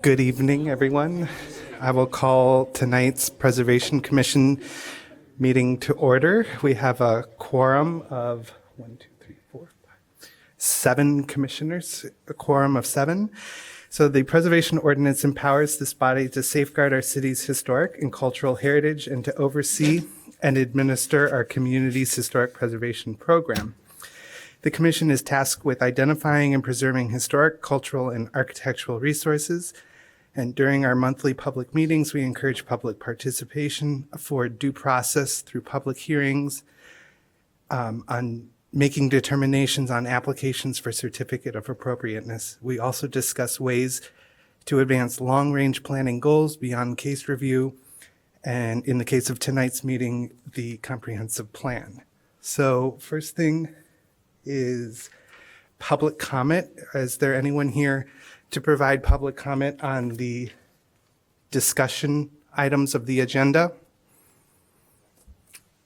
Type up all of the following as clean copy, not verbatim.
Good evening, everyone. I will call tonight's Preservation Commission meeting to order. We have a quorum of 7 commissioners, a quorum of 7. So the Preservation Ordinance empowers this body to safeguard our city's historic and cultural heritage and to oversee and administer our community's historic preservation program. The Commission is tasked with identifying and preserving historic, cultural, and architectural resources. And during our monthly public meetings, we encourage public participation for due process through public hearings on making determinations on applications for certificate of appropriateness. We also discuss ways to advance long-range planning goals beyond case review, and in the case of tonight's meeting, the comprehensive plan. So first thing is public comment. Is there anyone here to provide public comment on the discussion items of the agenda?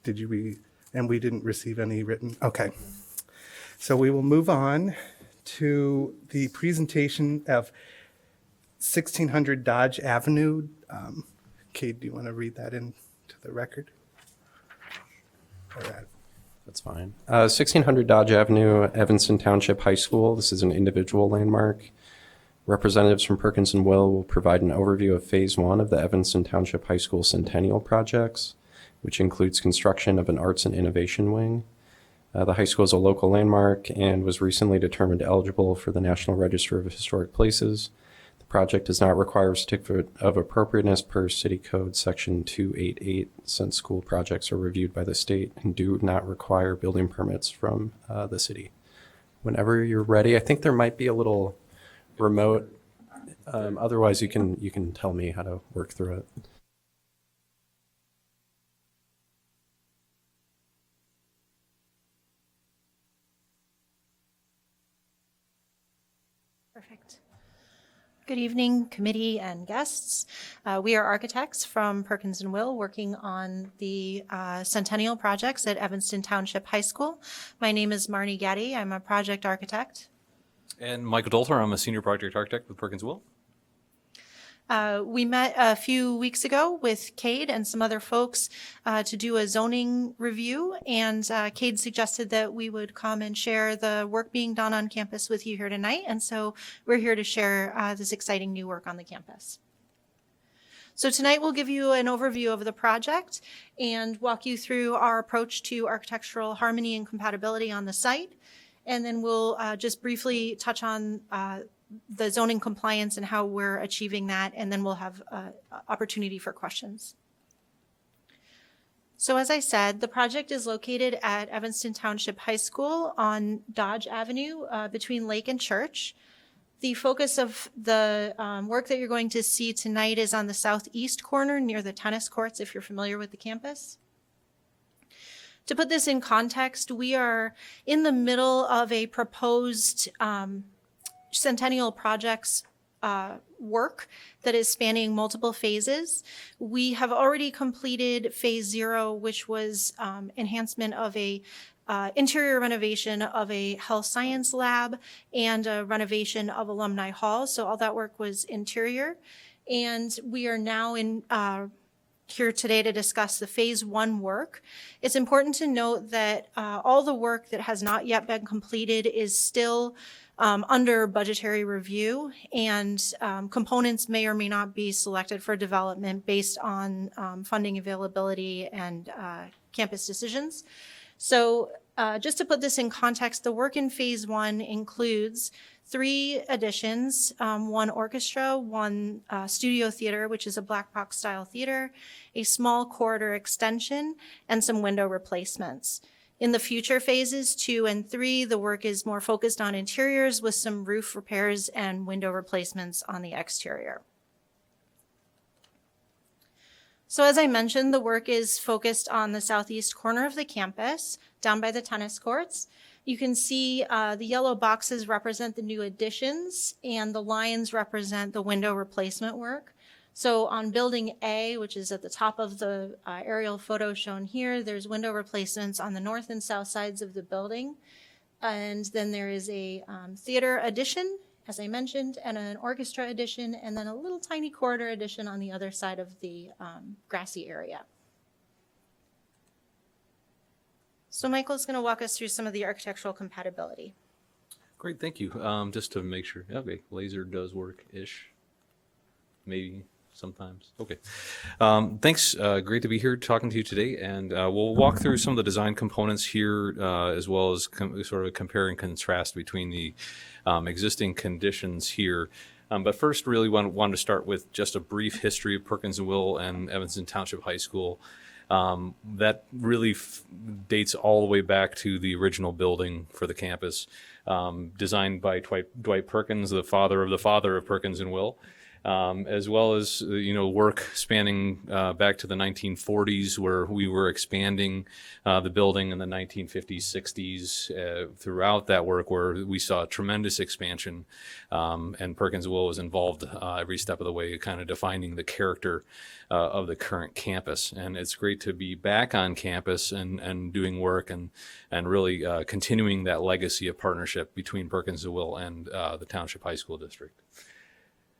And we didn't receive any written, okay. So we will move on to the presentation of 1600 Dodge Avenue. Cade, do you want to read that into the record? That's fine. 1600 Dodge Avenue, Evanston Township High School. This is an individual landmark. Representatives from Perkins and Will provide an overview of Phase 1 of the Evanston Township High School Centennial projects, which includes construction of an Arts and Innovation Wing. The high school is a local landmark and was recently determined eligible for the National Register of Historic Places. The project does not require a certificate of appropriateness per City Code Section 288, since school projects are reviewed by the state and do not require building permits from the city. Whenever you're ready, I think there might be a little remote. Otherwise, you can tell me how to work through it. Perfect. Good evening, committee and guests. We are architects from Perkins and Will working on the Centennial projects at Evanston Township High School. My name is Marnie Gaddy. I'm a project architect. And Michael Dolter, I'm a senior project architect with Perkins Will. We met a few weeks ago with Cade and some other folks to do a zoning review, and Cade suggested that we would come and share the work being done on campus with you here tonight, and so we're here to share this exciting new work on the campus. So tonight we'll give you an overview of the project and walk you through our approach to architectural harmony and compatibility on the site, and then we'll just briefly touch on the zoning compliance and how we're achieving that, and then we'll have opportunity for questions. So as I said, the project is located at Evanston Township High School on Dodge Avenue between Lake and Church. The focus of the work that you're going to see tonight is on the southeast corner near the tennis courts, if you're familiar with the campus. To put this in context, we are in the middle of a proposed Centennial projects work that is spanning multiple phases. We have already completed phase 0, which was enhancement of a interior renovation of a health science lab and a renovation of Alumni Hall. So all that work was interior. And we are now in here today to discuss the phase 1 work. It's important to note that all the work that has not yet been completed is still under budgetary review, and components may or may not be selected for development based on funding availability and campus decisions. So just to put this in context, the work in phase 1 includes 3 additions, 1 orchestra, 1 studio theater, which is a black box style theater, a small corridor extension, and some window replacements. In the future phases 2 and 3, the work is more focused on interiors with some roof repairs and window replacements on the exterior. So as I mentioned, the work is focused on the southeast corner of the campus, down by the tennis courts. You can see the yellow boxes represent the new additions, and the lines represent the window replacement work. So on building A, which is at the top of the aerial photo shown here, there's window replacements on the north and south sides of the building. And then there is a theater addition as I mentioned, and an orchestra addition, and then a little tiny corridor addition on the other side of the grassy area. So Michael's going to walk us through some of the architectural compatibility. Great, thank you. Just to make sure, okay, laser does work-ish, maybe sometimes. Okay, thanks. Great to be here talking to you today, and we'll walk through some of the design components here, as well as sort of compare and contrast between the existing conditions here. But first, really wanted to start with just a brief history of Perkins and Will and Evanston Township High School. That really dates all the way back to the original building for the campus, designed by Dwight Perkins, the father of Perkins and Will, as well as work spanning back to the 1940s, where we were expanding the building in the 1950s, 60s. Throughout that work, where we saw tremendous expansion, and Perkins and Will was involved every step of the way, kind of defining the character of the current campus. And it's great to be back on campus and doing work and really continuing that legacy of partnership between Perkins and Will and the Township High School District.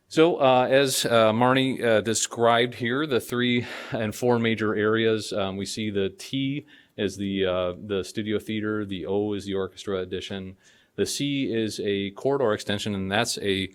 So as Marnie described here, the 3 and 4 major areas, we see the T is the studio theater, the O is the orchestra addition, the C is a corridor extension, and that's a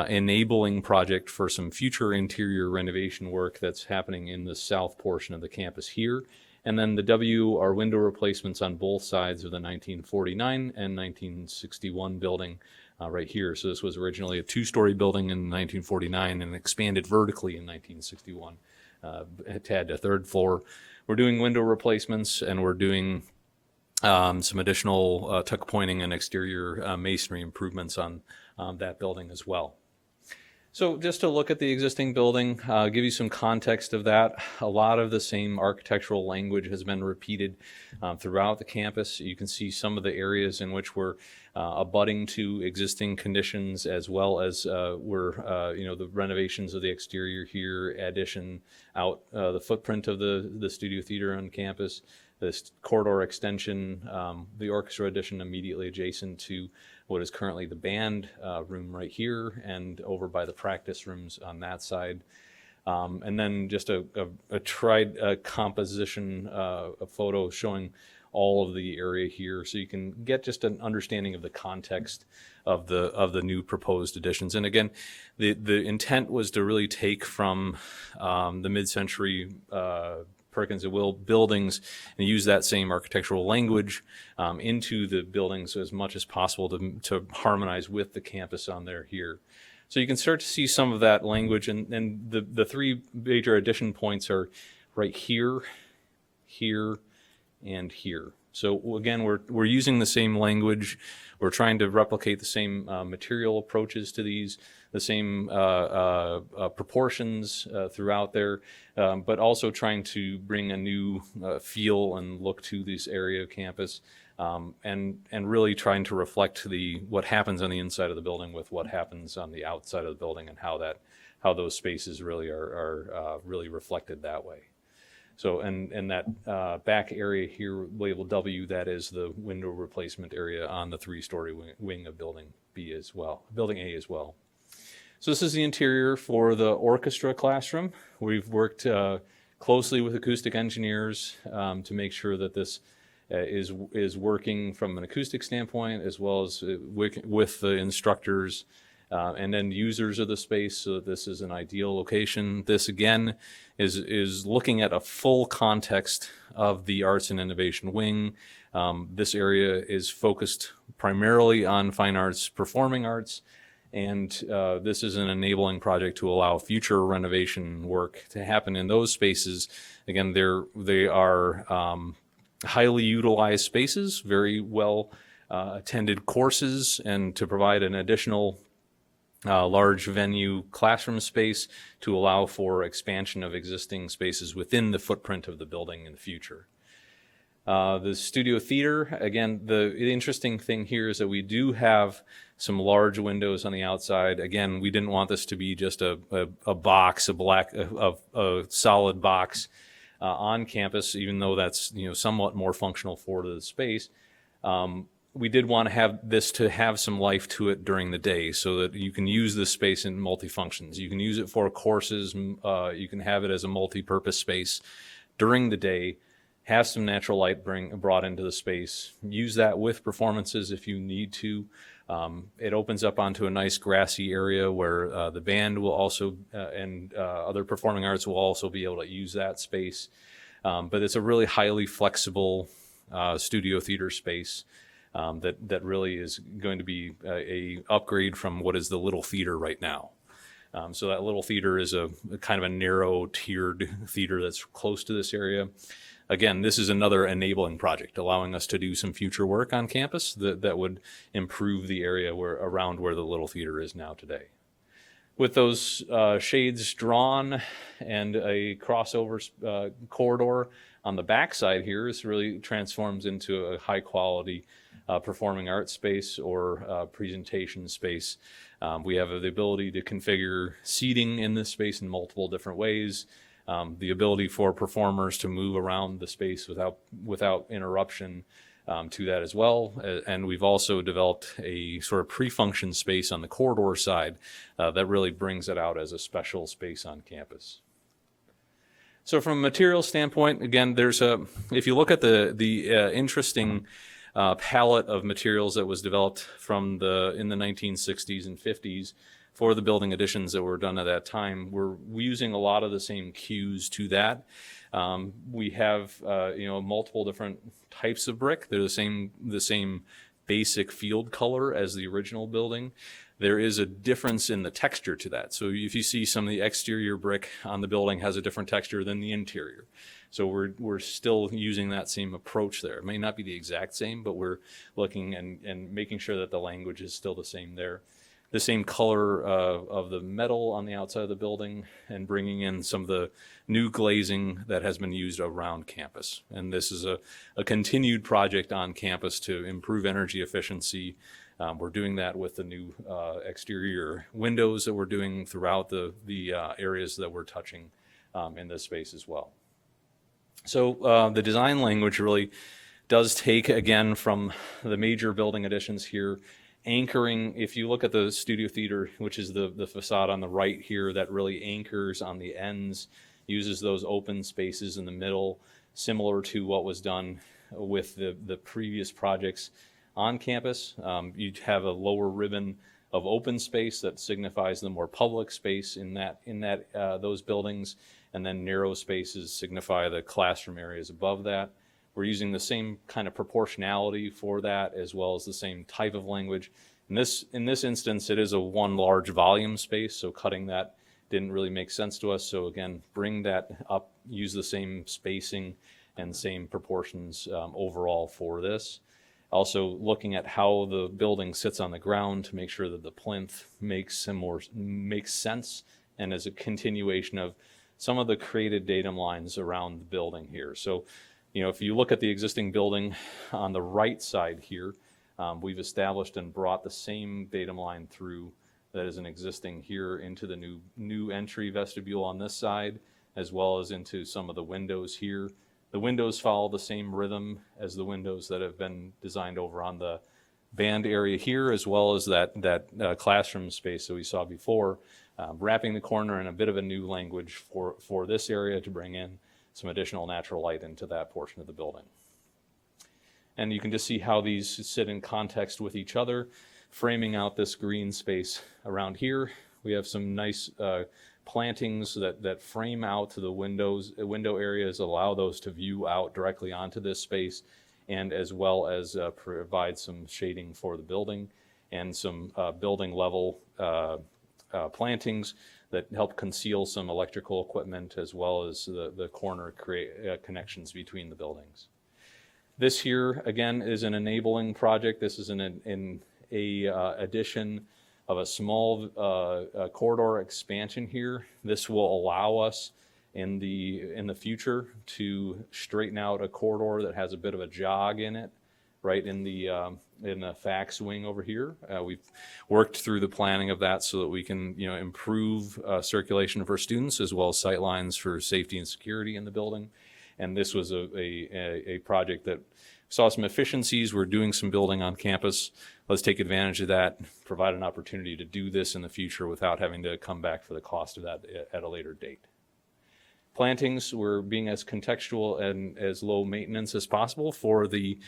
enabling project for some future interior renovation work that's happening in the south portion of the campus here. And then the W are window replacements on both sides of the 1949 and 1961 building right here. So this was originally a 2-story building in 1949 and expanded vertically in 1961 to add a 3rd floor. We're doing window replacements, and we're doing some additional tuck pointing and exterior masonry improvements on that building as well. So just to look at the existing building, give you some context of that. A lot of the same architectural language has been repeated throughout the campus. You can see some of the areas in which we're abutting to existing conditions, as well as the renovations of the exterior here, addition out the footprint of the studio theater on campus, this corridor extension, the orchestra addition immediately adjacent to what is currently the band room right here, and over by the practice rooms on that side. And then just a composition, a photo showing all of the area here, so you can get just an understanding of the context of the new proposed additions. And again, the intent was to really take from the mid-century Perkins and Will buildings and use that same architectural language into the buildings as much as possible to harmonize with the campus on there here. So you can start to see some of that language, and the 3 major addition points are right here, here, and here. So again, we're using the same language. We're trying to replicate the same material approaches to these, the same proportions throughout there, but also trying to bring a new feel and look to this area of campus, and really trying to reflect what happens on the inside of the building with what happens on the outside of the building, and how those spaces really are really reflected that way. So, and that back area here, labeled W, that is the window replacement area on the 3-story wing of Building A as well. So this is the interior for the orchestra classroom. We've worked closely with acoustic engineers to make sure that this is working from an acoustic standpoint, as well as with the instructors and end users of the space, so that this is an ideal location. This again is looking at a full context of the Arts and Innovation Wing. This area is focused primarily on fine arts, performing arts, and this is an enabling project to allow future renovation work to happen in those spaces. Again, they are highly utilized spaces, very well attended courses, and to provide an additional large venue classroom space to allow for expansion of existing spaces within the footprint of the building in the future. The studio theater, again, the interesting thing here is that we do have some large windows on the outside. Again, we didn't want this to be just a box, a solid box on campus, even though that's somewhat more functional for the space. we did want to have this to have some life to it during the day so that you can use this space in multi-functions. You can use it for courses. You can have it as a multi-purpose space during the day, have some natural light brought into the space, use that with performances if you need to. It opens up onto a nice grassy area where the band will also, and other performing arts will also be able to use that space. But it's a really highly flexible studio theater space that really is going to be a upgrade from what is the Little Theater right now. So that Little Theater is a kind of a narrow tiered theater that's close to this area. Again, this is another enabling project, allowing us to do some future work on campus that would improve the area around where the Little Theater is now today. With those shades drawn and a crossover corridor on the back side here, this really transforms into a high quality performing arts space or presentation space. We have the ability to configure seating in this space in multiple different ways. The ability for performers to move around the space without interruption to that as well. And we've also developed a sort of pre-function space on the corridor side that really brings it out as a special space on campus. So from a material standpoint, again, if you look at the interesting palette of materials that was developed in the 1960s and 50s, for the building additions that were done at that time, we're using a lot of the same cues to that. We have multiple different types of brick. They're the same basic field color as the original building. There is a difference in the texture to that. So if you see some of the exterior brick on the building has a different texture than the interior. So we're still using that same approach there. It may not be the exact same, but we're looking and making sure that the language is still the same there. The same color of the metal on the outside of the building and bringing in some of the new glazing that has been used around campus. And this is a continued project on campus to improve energy efficiency. We're doing that with the new exterior windows that we're doing throughout the areas that we're touching in this space as well. So the design language really does take, again, from the major building additions here, anchoring. If you look at the studio theater, which is the facade on the right here, that really anchors on the ends, uses those open spaces in the middle, similar to what was done with the previous projects on campus. You'd have a lower ribbon of open space that signifies the more public space in those buildings, and then narrow spaces signify the classroom areas above that. We're using the same kind of proportionality for that, as well as the same type of language. In this instance, it is a one large volume space, so cutting that didn't really make sense to us. So again, bring that up, use the same spacing and same proportions overall for this. Also looking at how the building sits on the ground to make sure that the plinth makes sense and is a continuation of some of the created datum lines around the building here. So if you look at the existing building on the right side here, we've established and brought the same datum line through that is an existing here into the new entry vestibule on this side, as well as into some of the windows here. The windows follow the same rhythm as the windows that have been designed over on the band area here, as well as that classroom space that we saw before, wrapping the corner in a bit of a new language for this area to bring in some additional natural light into that portion of the building. And you can just see how these sit in context with each other, framing out this green space around here. We have some nice plantings that frame out to the window areas, allow those to view out directly onto this space, and as well as provide some shading for the building and some building level plantings that help conceal some electrical equipment, as well as the corner connections between the buildings. This here, again, is an enabling project. This is an addition of a small corridor expansion here. This will allow us in the future to straighten out a corridor that has a bit of a jog in it, right in the fax wing over here. We've worked through the planning of that so that we can improve circulation for students, as well as sight lines for safety and security in the building. And this was a project that saw some efficiencies. We're doing some building on campus. Let's take advantage of that, provide an opportunity to do this in the future without having to come back for the cost of that at a later date. Plantings, we're being as contextual and as low maintenance as possible for the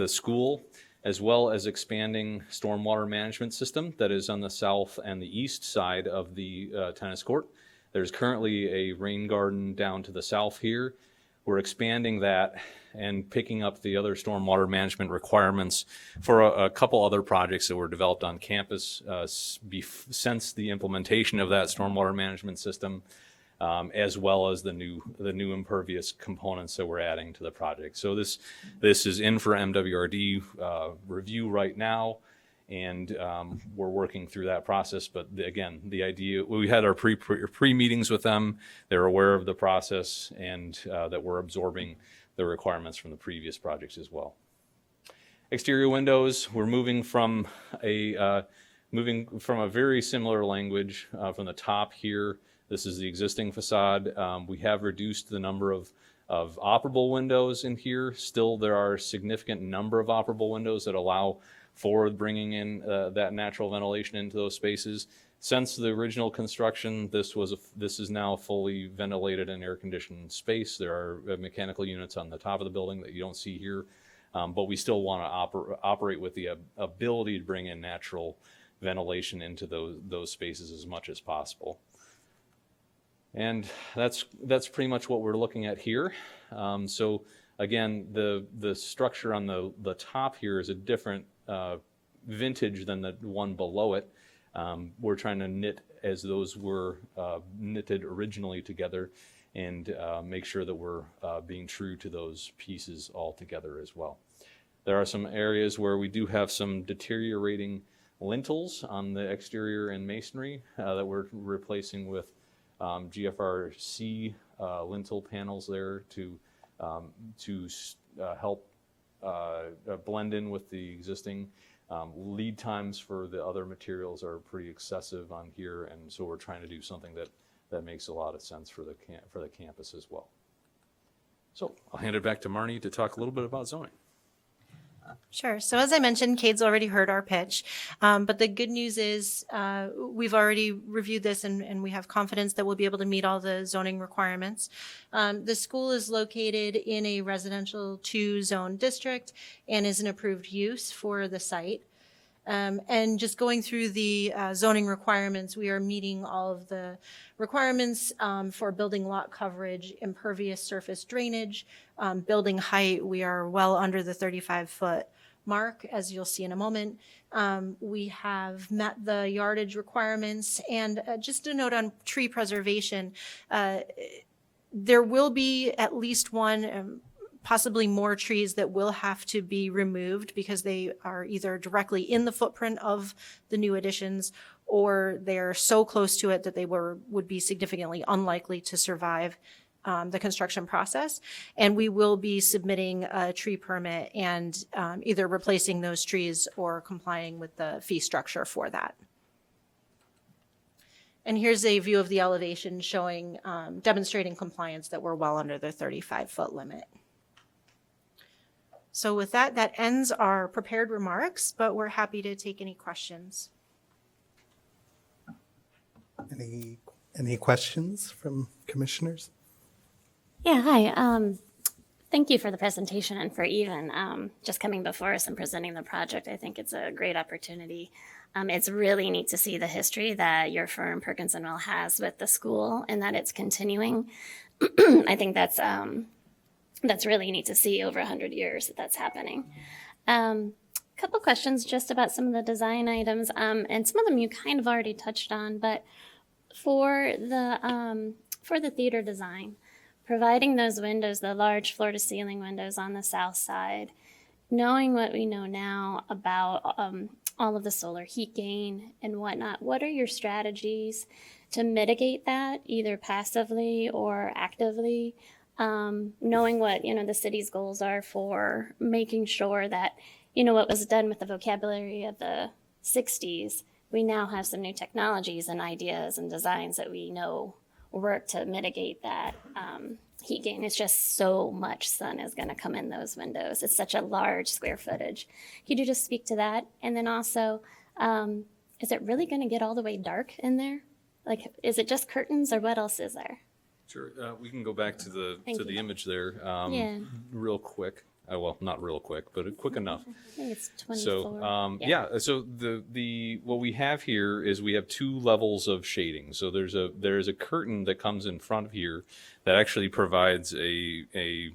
school, as well as expanding stormwater management system that is on the south and the east side of the tennis court. There's currently a rain garden down to the south here. We're expanding that and picking up the other stormwater management requirements for a couple other projects that were developed on campus since the implementation of that stormwater management system, as well as the new impervious components that we're adding to the project. So this is in for MWRD review right now, and we're working through that process. But again, the idea, we had our pre-meetings with them. They're aware of the process and that we're absorbing the requirements from the previous projects as well. Exterior windows, we're moving from a very similar language from the top here. This is the existing facade. We have reduced the number of operable windows in here. Still, there are a significant number of operable windows that allow for bringing in that natural ventilation into those spaces. Since the original construction, this is now a fully ventilated and air-conditioned space. There are mechanical units on the top of the building that you don't see here, but we still want to operate with the ability to bring in natural ventilation into those spaces as much as possible. And that's pretty much what we're looking at here. So again, the structure on the top here is a different vintage than the one below it. We're trying to knit as those were knitted originally together and make sure that we're being true to those pieces all together as well. There are some areas where we do have some deteriorating lintels on the exterior and masonry that we're replacing with GFRC lintel panels there to help blend in with the existing. Lead times for the other materials are pretty excessive on here, and so we're trying to do something that makes a lot of sense for the campus as well. So I'll hand it back to Marnie to talk a little bit about zoning. Sure. So as I mentioned, Cade's already heard our pitch, but the good news is we've already reviewed this and we have confidence that we'll be able to meet all the zoning requirements. The school is located in a residential 2 zone district and is an approved use for the site. And just going through the zoning requirements, we are meeting all of the requirements for building lot coverage, impervious surface drainage, building height. We are well under the 35-foot mark, as you'll see in a moment. We have met the yardage requirements. And just a note on tree preservation, there will be at least one possibly more trees that will have to be removed because they are either directly in the footprint of the new additions or they're so close to it that they would be significantly unlikely to survive the construction process. And we will be submitting a tree permit and either replacing those trees or complying with the fee structure for that. And here's a view of the elevation showing, demonstrating compliance that we're well under the 35-foot limit. So with that, that ends our prepared remarks, but we're happy to take any questions. Any questions from commissioners? Yeah, hi. Thank you for the presentation and for even just coming before us and presenting the project. I think it's a great opportunity. It's really neat to see the history that your firm, Perkins & Will, has with the school and that it's continuing. I think that's really neat to see over 100 years that's happening. Couple questions just about some of the design items, and some of them you kind of already touched on, but for the theater design, providing those windows, the large floor-to-ceiling windows on the south side, knowing what we know now about all of the solar heat gain and whatnot, what are your strategies to mitigate that, either passively or actively? Knowing what, the city's goals are for making sure that, what was done with the vocabulary of the 60s, we now have some new technologies and ideas and designs that we know work to mitigate that heat gain. It's just so much sun is going to come in those windows. It's such a large square footage. Could you just speak to that? And then also, is it really going to get all the way dark in there? Like, is it just curtains or what else is there? Sure. We can go back to the Thank you. image there Yeah. real quick. Well, not real quick, but quick enough. I think it's 24. So so the what we have here is we have two levels of shading. So there's a curtain that comes in front of here that actually provides a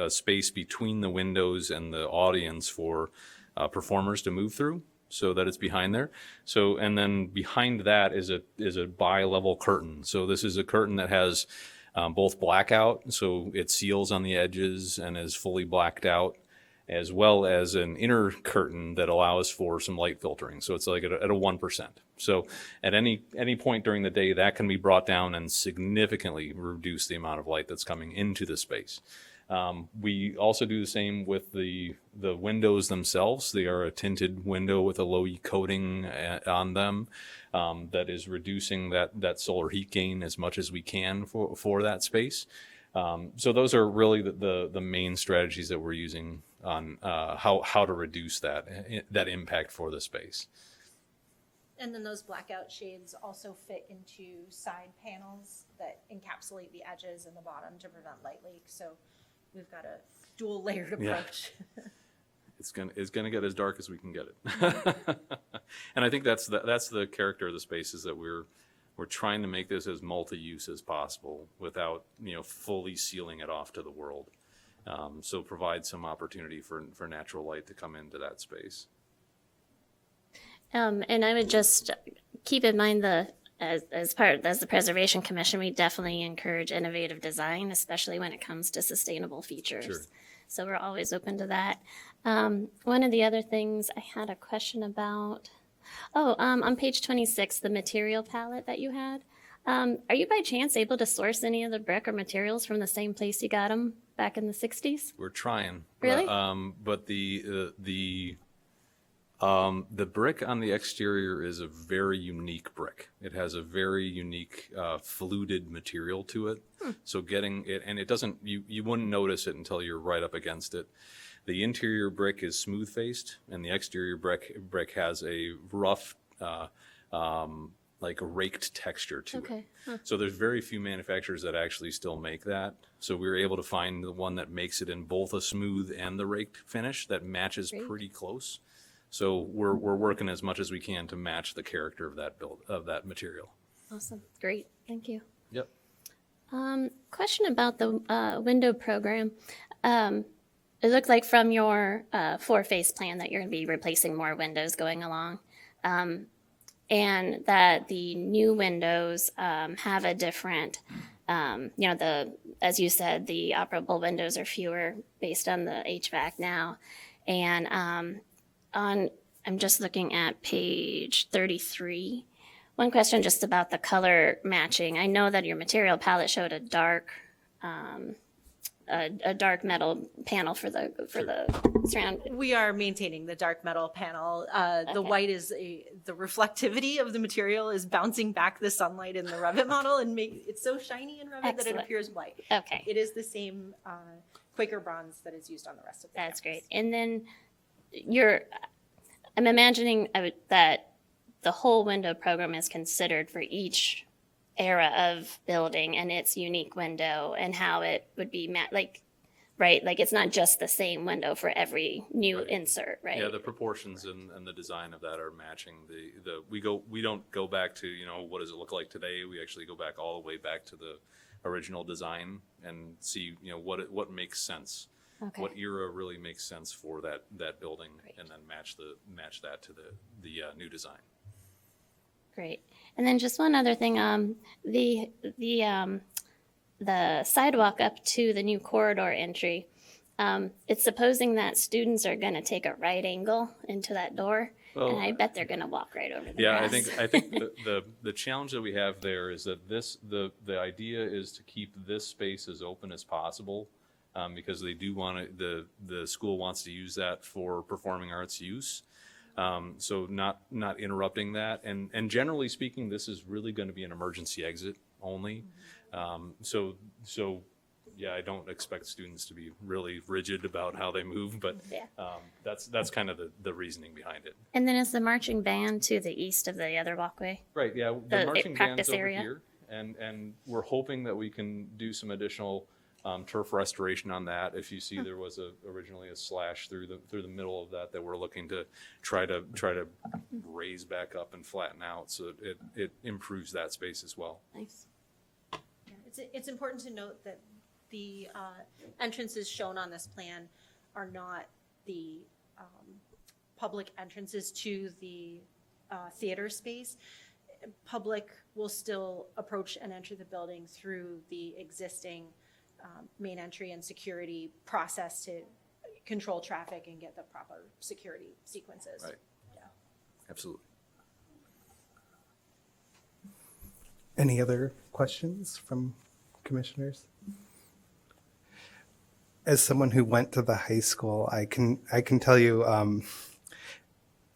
space between the windows and the audience for performers to move through, so that it's behind there. So, and then behind that is a bi-level curtain. So this is a curtain that has both blackout, so it seals on the edges and is fully blacked out, as well as an inner curtain that allows for some light filtering. So it's like at a 1%. So at any point during the day, that can be brought down and significantly reduce the amount of light that's coming into the space. We also do the same with the windows themselves. They are a tinted window with a low E coating on them that is reducing that solar heat gain as much as we can for that space. So those are really the main strategies that we're using on how to reduce that impact for the space. And then those blackout shades also fit into side panels that encapsulate the edges and the bottom to prevent light leak. So we've got a dual layered approach. Yeah. It's gonna get as dark as we can get it. And I think that's the character of the space, is that we're trying to make this as multi-use as possible without fully sealing it off to the world. So provide some opportunity for natural light to come into that space. And I would just keep in mind as the Preservation Commission, we definitely encourage innovative design, especially when it comes to sustainable features. Sure. So we're always open to that. One of the other things I had a question about, on page 26, the material palette that you had, are you by chance able to source any of the brick or materials from the same place you got them back in the 60s? We're trying. Really? But the brick on the exterior is a very unique brick. It has a very unique fluted material to it. So getting it, and it doesn't, you wouldn't notice it until you're right up against it. The interior brick is smooth faced, and the exterior brick has a rough, like a raked texture to it. Okay. Huh. So there's very few manufacturers that actually still make that. So we were able to find the one that makes it in both a smooth and the raked finish that matches Great. pretty close. So we're working as much as we can to match the character of that material. Awesome. Great. Thank you. Yep. Question about the window program. It looked like from your four-phase plan that you're going to be replacing more windows going along, and that the new windows have a different, as you said, the operable windows are fewer based on the HVAC now. And I'm just looking at page 33. One question just about the color matching. I know that your material palette showed a dark metal panel for the surround. We are maintaining the dark metal panel. The Okay. white is the reflectivity of the material is bouncing back the sunlight in the Revit model and it's so shiny in Revit that it Excellent. appears white. Okay. It is the same Quaker bronze that is used on the rest of the That's campus. great. And then I'm imagining that the whole window program is considered for each era of building and its unique window and how it would be right? Like it's not just the same window for every new Right. insert, right? Yeah, the proportions and the design of that are matching we don't go back to, what does it look like today? We actually go back all the way back to the original design and see, what makes sense. Okay. What era really makes sense for that building, Great. and then match that to the new design. Great. And then just one other thing, the sidewalk up to the new corridor entry, it's supposing that students are going to take a right angle into that door, Well, and I bet they're going to walk right over the Yeah, grass. I think the challenge that we have there is that the idea is to keep this space as open as possible, because they do want to, the school wants to use that for performing arts use. So not interrupting that, and generally speaking, this is really going to be an emergency exit only. So yeah, I don't expect students to be really rigid about how they move, but Yeah. that's kind of the reasoning behind it. And then is the marching band to the east of the other walkway? Right, yeah, The the marching practice band's over area? here, and we're hoping that we can do some additional turf restoration on that. If you see, there was originally a slash through the middle of that we're looking to try to raise back up and flatten out, so it improves that space as well. Nice. It's important to note that the entrances shown on this plan are not the public entrances to the theater space. Public will still approach and enter the building through the existing main entry and security process to control traffic and get the proper security sequences. Right. Yeah. Absolutely. Any other questions from commissioners? As someone who went to the high school, I can tell you,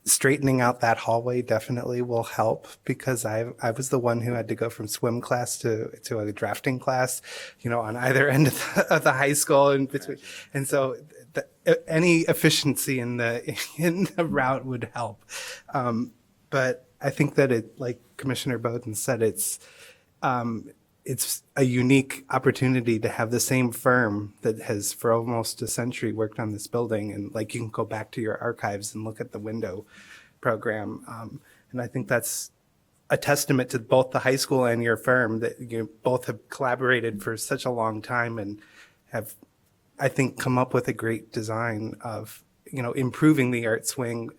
straightening out that hallway definitely will help, because I was the one who had to go from swim class to a drafting class, on either end of the high school and between, and so any efficiency in the route would help. But I think that it, like Commissioner Bowden said, it's a unique opportunity to have the same firm that has for almost a century worked on this building. And like, you can go back to your archives and look at the window program. And I think that's a testament to both the high school and your firm, that you both have collaborated for such a long time and have, I think, come up with a great design of, improving the arts wing,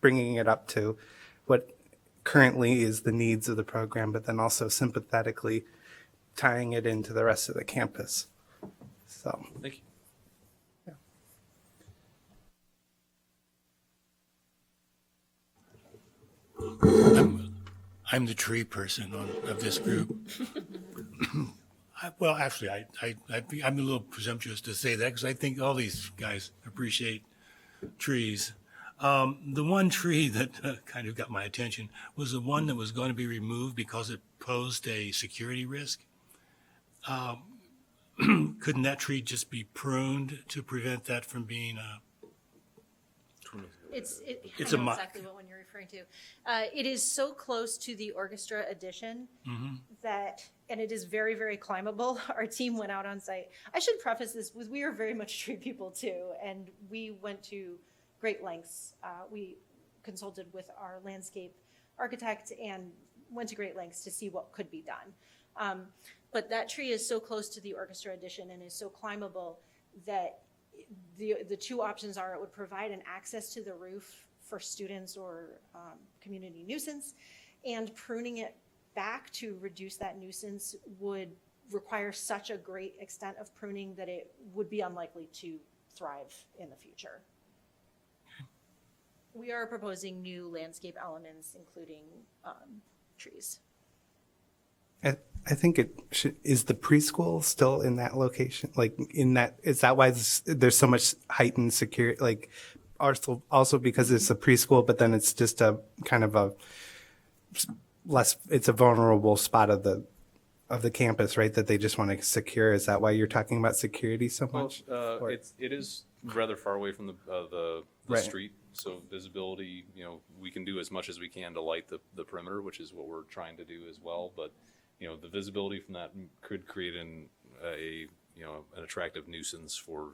bringing it up to what currently is the needs of the program, but then also sympathetically tying it into the rest of the campus. So, Thank you. I'm the tree person of this group. Well, actually, I'm a little presumptuous to say that, because I think all these guys appreciate trees. The one tree that kind of got my attention was the one that was going to be removed because it posed a security risk. Couldn't that tree just be pruned to prevent that from being It's It's I a know mo- exactly what one you're referring to. It is so close to the orchestra addition that, and it is very, very climbable. Our team went out on site. I should preface this with, we are very much tree people too, and we went to great lengths. We consulted with our landscape architect and went to great lengths to see what could be done. But that tree is so close to the orchestra addition and is so climbable that the two options are, it would provide an access to the roof for students or community nuisance, and pruning it back to reduce that nuisance would require such a great extent of pruning that it would be unlikely to thrive in the future. We are proposing new landscape elements, including trees. I think it should, is the preschool still in that location? Like, is that why there's so much heightened security? Like, also because it's a preschool, but then it's just a kind of a it's a vulnerable spot of the campus, right? That they just want to secure. Is that why you're talking about security so Well, much? Or- it is rather far away from the Right. street, so visibility, we can do as much as we can to light the perimeter, which is what we're trying to do as well. But the visibility from that could create an attractive nuisance for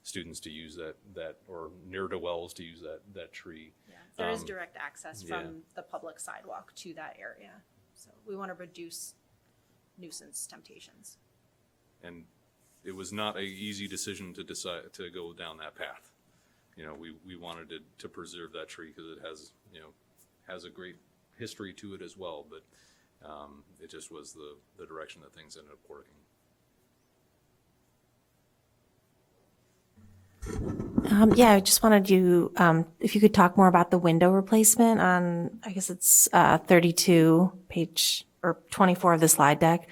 students to use that or near to wells to use that tree. Yeah, there is Um, direct access yeah. from the public sidewalk to that area. So we want to reduce nuisance temptations. And it was not a easy decision to decide to go down that path. We wanted to preserve that tree because it has a great history to it as well, but it just was the direction that things ended up working. Yeah, I just wanted you, if you could talk more about the window replacement on, I guess it's 32 page or 24 of the slide deck.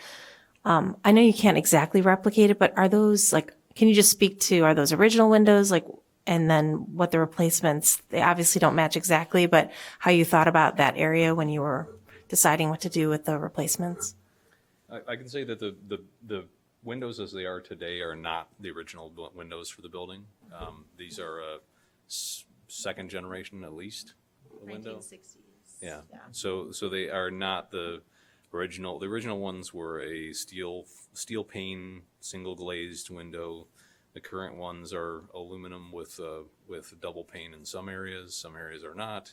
I know you can't exactly replicate it, but are those can you just speak to, are those original windows, and then what the replacements, they obviously don't match exactly, but how you thought about that area when you were deciding what to do with the replacements? I can say that the windows as they are today are not the original windows for the building. These are a second generation at least window. 1960s. Yeah. So they are not the original. The original ones were a steel pane single glazed window. The current ones are aluminum with double pane in some areas. Some areas are not.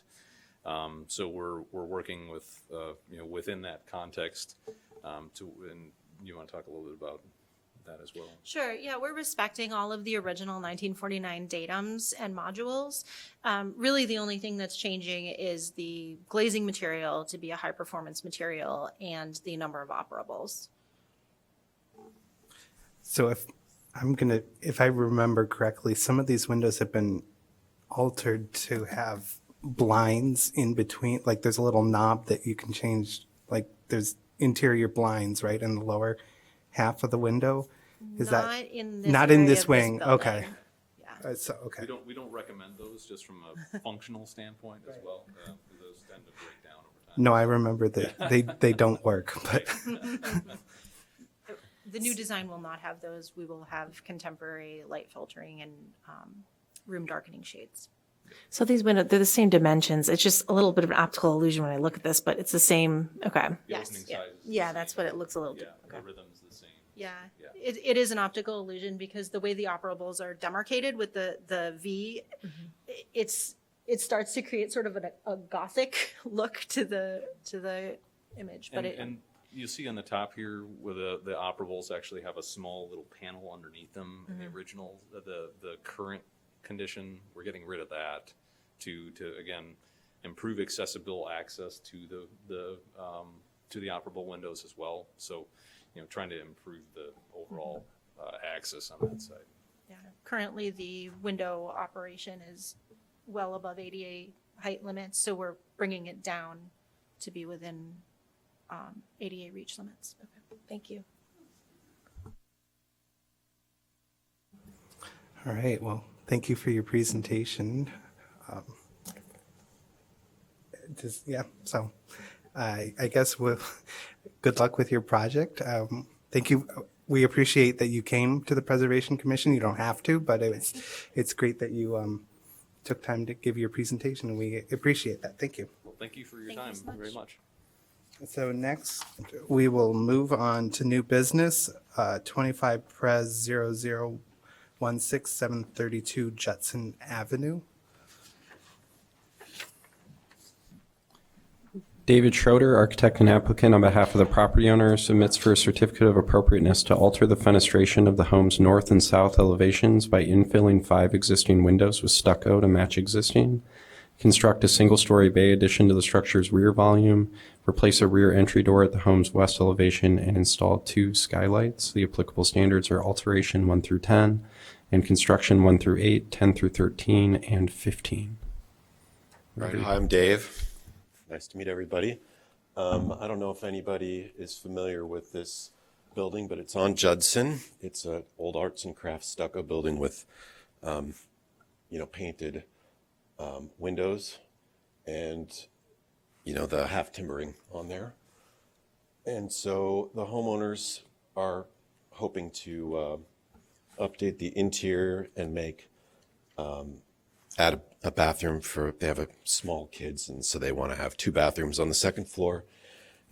So we're working with within that context. And you want to talk a little bit about that as well? Sure. Yeah, we're respecting all of the original 1949 datums and modules. Really, the only thing that's changing is the glazing material to be a high performance material and the number of operables. So if I remember correctly, some of these windows have been altered to have blinds in between. Like there's a little knob that you can change. Like there's interior blinds right in the lower half of the window. Is Not that in this not in area this of wing? building. Okay. Yeah. So okay. We don't recommend those just from a functional standpoint as well. Those tend to break down over time. No, I remember that they don't work, but The new design will not have those. We will have contemporary light filtering and room darkening shades. So these windows, they're the same dimensions. It's just a little bit of an optical illusion when I look at this, but it's the same. Okay. The Yes, opening yeah. size is the Yeah, same. that's what it looks a little. Yeah, Okay. the rhythm's the same. Yeah, Yeah. it is an optical illusion because the way the operables are demarcated with the V, it starts to create sort of a gothic look to the image. But And you see on the top here where the operables actually have a small little panel underneath them. In the original, the current condition, we're getting rid of that to again improve accessible access to the operable windows as well. So, trying to improve the overall access on that side. yeah, currently the window operation is well above ADA height limits, so we're bringing it down to be within ADA reach limits. Okay. Thank you. all right. Well, thank you for your presentation. So I guess good luck with your project. Thank you. We appreciate that you came to the Preservation Commission. You don't have to, but it's great that you took time to give your presentation, and we appreciate that. Thank you. Well, thank you for your Thank you time so very much. much. So next, we will move on to new business, 25 Pres 0016732 Judson Avenue. David Schroeder, architect and applicant on behalf of the property owner, submits for a certificate of appropriateness to alter the fenestration of the home's north and south elevations by infilling 5 existing windows with stucco to match existing, construct a single-story bay addition to the structure's rear volume, replace a rear entry door at the home's west elevation, and install 2 skylights. The applicable standards are alteration 1 through 10 and construction 1 through 8, 10 through 13, and 15. Right. Hi, I'm Dave. Nice to meet everybody. I don't know if anybody is familiar with this building, but it's on Judson. It's an old arts and crafts stucco building with, painted windows and, the half timbering on there. And so the homeowners are hoping to update the interior and add a bathroom they have small kids, and so they want to have 2 bathrooms on the second floor,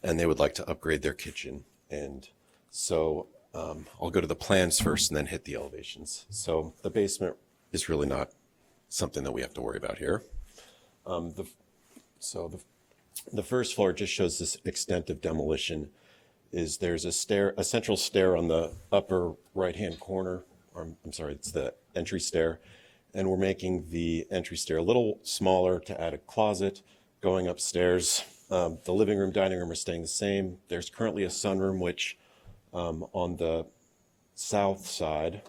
and they would like to upgrade their kitchen. And so I'll go to the plans first and then hit the elevations. So the basement is really not something that we have to worry about here. The first floor just shows this extent of demolition. There's a central stair on the upper right-hand corner, it's the entry stair. And we're making the entry stair a little smaller to add a closet. Going upstairs, the living room, dining room are staying the same. There's currently a sunroom, which on the south side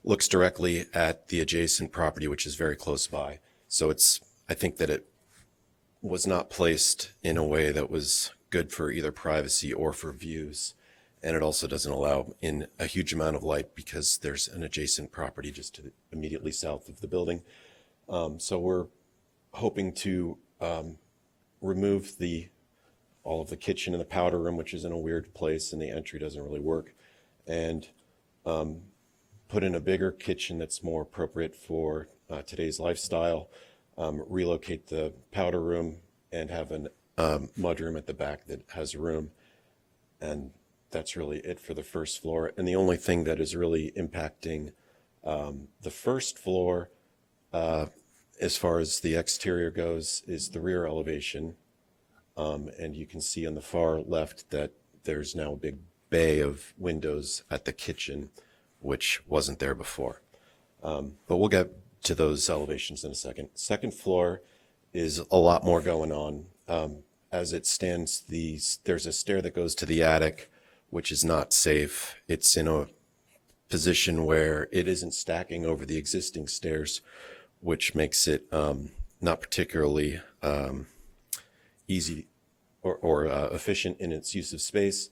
looks directly at the adjacent property, which is very close by. So I think that it was not placed in a way that was good for either privacy or for views. And it also doesn't allow in a huge amount of light because there's an adjacent property just immediately south of the building. So we're hoping to remove all of the kitchen and the powder room, which is in a weird place and the entry doesn't really work. and put in a bigger kitchen that's more appropriate for today's lifestyle, relocate the powder room, and have a mudroom at the back that has room. And that's really it for the first floor. And the only thing that is really impacting the first floor, as far as the exterior goes, is the rear elevation. And you can see on the far left that there's now a big bay of windows at the kitchen, which wasn't there before. But we'll get to those elevations in a second. Second floor is a lot more going on. As it stands, there's a stair that goes to the attic, which is not safe. It's in a position where it isn't stacking over the existing stairs, which makes it not particularly easy or efficient in its use of space.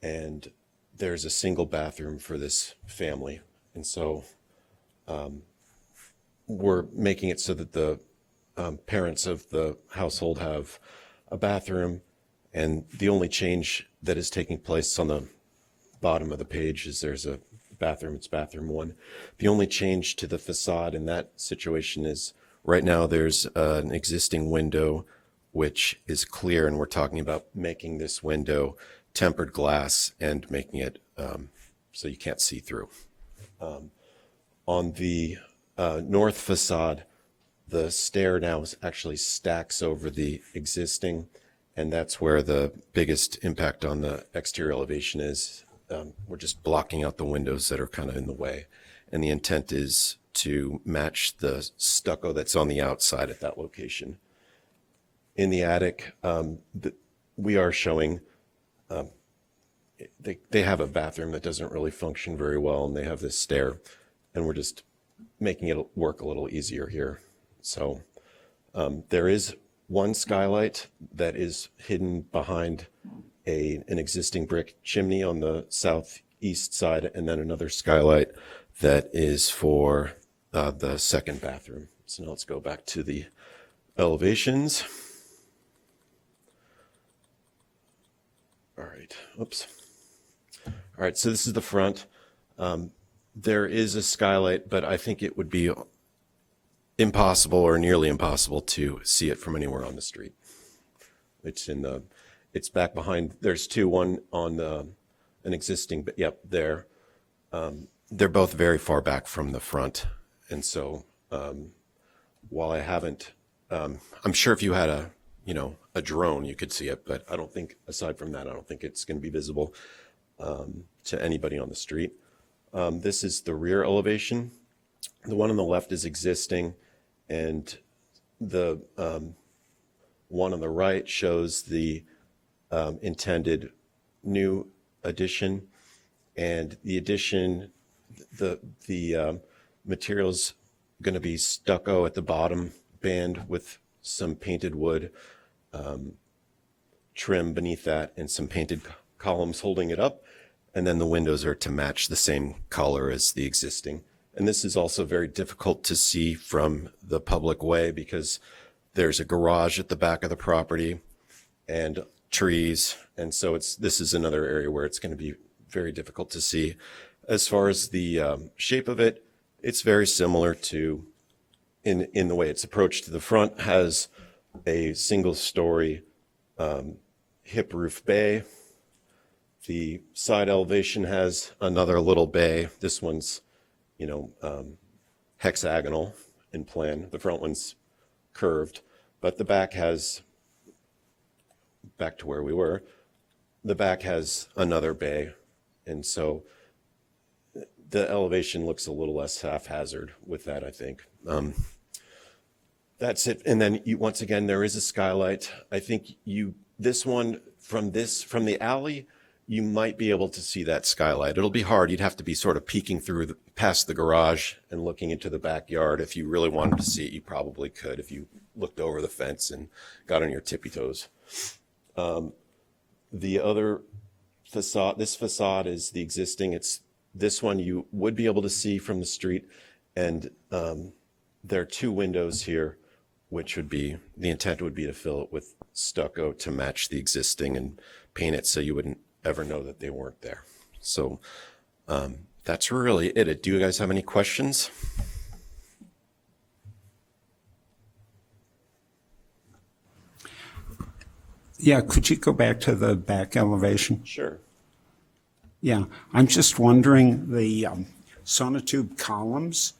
And there's a single bathroom for this family. And so we're making it so that the parents of the household have a bathroom. And the only change that is taking place on the bottom of the page is there's a bathroom, it's bathroom 1. The only change to the facade in that situation is right now there's an existing window which is clear, and we're talking about making this window tempered glass and making it so you can't see through. On the north facade, the stair now actually stacks over the existing, and that's where the biggest impact on the exterior elevation is. We're just blocking out the windows that are kind of in the way. And the intent is to match the stucco that's on the outside at that location. In the attic, we are showing, they have a bathroom that doesn't really function very well, and they have this stair, and we're just making it work a little easier here. So there is one skylight that is hidden behind an existing brick chimney on the southeast side, and then another skylight that is for the second bathroom. So now let's go back to the elevations. All right, oops. All right, so this is the front. There is a skylight, but I think it would be impossible or nearly impossible to see it from anywhere on the street. It's back behind. There's two, one on an existing, but yep, there. They're both very far back from the front. And so while I haven't, I'm sure if you had a drone, you could see it, but I don't think, aside from that, I don't think it's going to be visible to anybody on the street. This is the rear elevation. The one on the left is existing, and the one on the right shows the intended new addition. And the addition, the material's going to be stucco at the bottom band with some painted wood trim beneath that and some painted columns holding it up. And then the windows are to match the same color as the existing. And this is also very difficult to see from the public way because there's a garage at the back of the property and trees. And so this is another area where it's going to be very difficult to see. As far as the shape of it, it's very similar to, in the way it's approached to the front, has a single story hip roof bay. The side elevation has another little bay. This one's, hexagonal in plan. The front one's curved, but the back has, back to where we were, the back has another bay. And so the elevation looks a little less haphazard with that, I think. That's it. And then once again, there is a skylight. I think this one from the alley, you might be able to see that skylight. It'll be hard. You'd have to be sort of peeking through past the garage and looking into the backyard. If you really wanted to see it, you probably could if you looked over the fence and got on your tippy toes. The other facade, this facade is the existing. This one you would be able to see from the street. And there are two windows here, which would be, the intent would be to fill it with stucco to match the existing and paint it so you wouldn't ever know that they weren't there. So That's really it. Do you guys have any questions? Yeah, could you go back to the back elevation? Sure. Yeah, I'm just wondering, the sonotube columns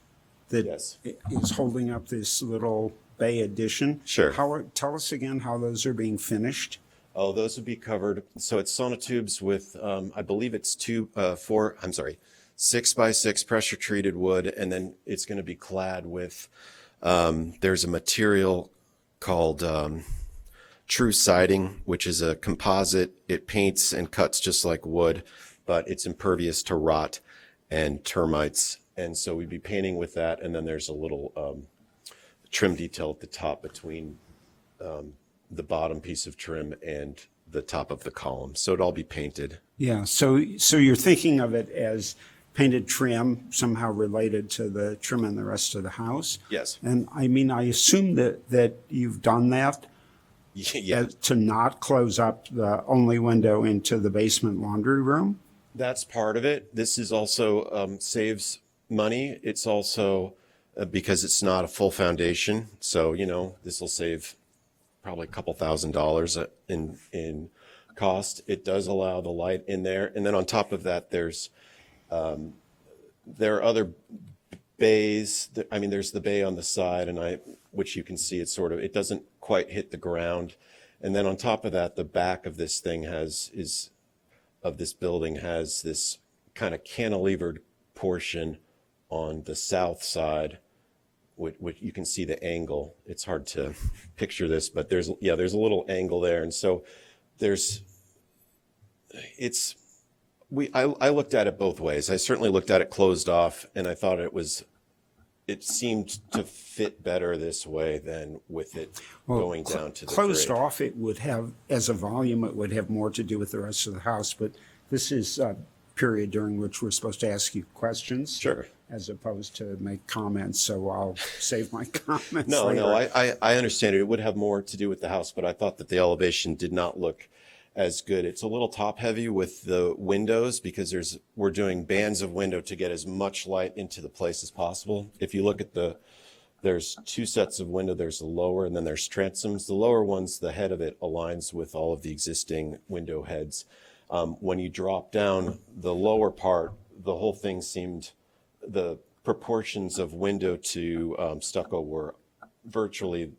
that Yes. is holding up this little bay addition. Sure. Tell us again how those are being finished. Oh, those would be covered. So it's sonotubes with, I believe it's 6x6 pressure treated wood, and then it's going to be clad with, there's a material called True Siding, which is a composite. It paints and cuts just like wood, but it's impervious to rot and termites. And so we'd be painting with that. And then there's a little trim detail at the top between the bottom piece of trim and the top of the column. So it'd all be painted. Yeah, so you're thinking of it as painted trim, somehow related to the trim in the rest of the house? Yes. And I mean, I assume that you've done that Yeah, to not close up the only window into the basement laundry room? that's part of it. This is also saves money. It's also because it's not a full foundation. So, this will save probably a couple $1,000s in cost. It does allow the light in there. And then on top of that, there are other bays. There's the bay on the side, which you can see it doesn't quite hit the ground. And then on top of that, the back of this thing of this building has this kind of cantilevered portion on the south side, which you can see the angle. It's hard to picture this, but there's a little angle there. And so I looked at it both ways. I certainly looked at it closed off, and I thought it seemed to fit better this way than with it going down to the Closed grade. off, it would have, as a volume, it would have more to do with the rest of the house, but this is a period during which we're supposed to ask you questions. Sure. As opposed to make comments, so I'll save my comments No, later. I understand it. It would have more to do with the house, but I thought that the elevation did not look as good. It's a little top heavy with the windows because we're doing bands of window to get as much light into the place as possible. If you look at there's two sets of window. There's the lower and then there's transoms. The lower ones, the head of it aligns with all of the existing window heads. When you drop down the lower part, the whole thing the proportions of window to stucco were virtually,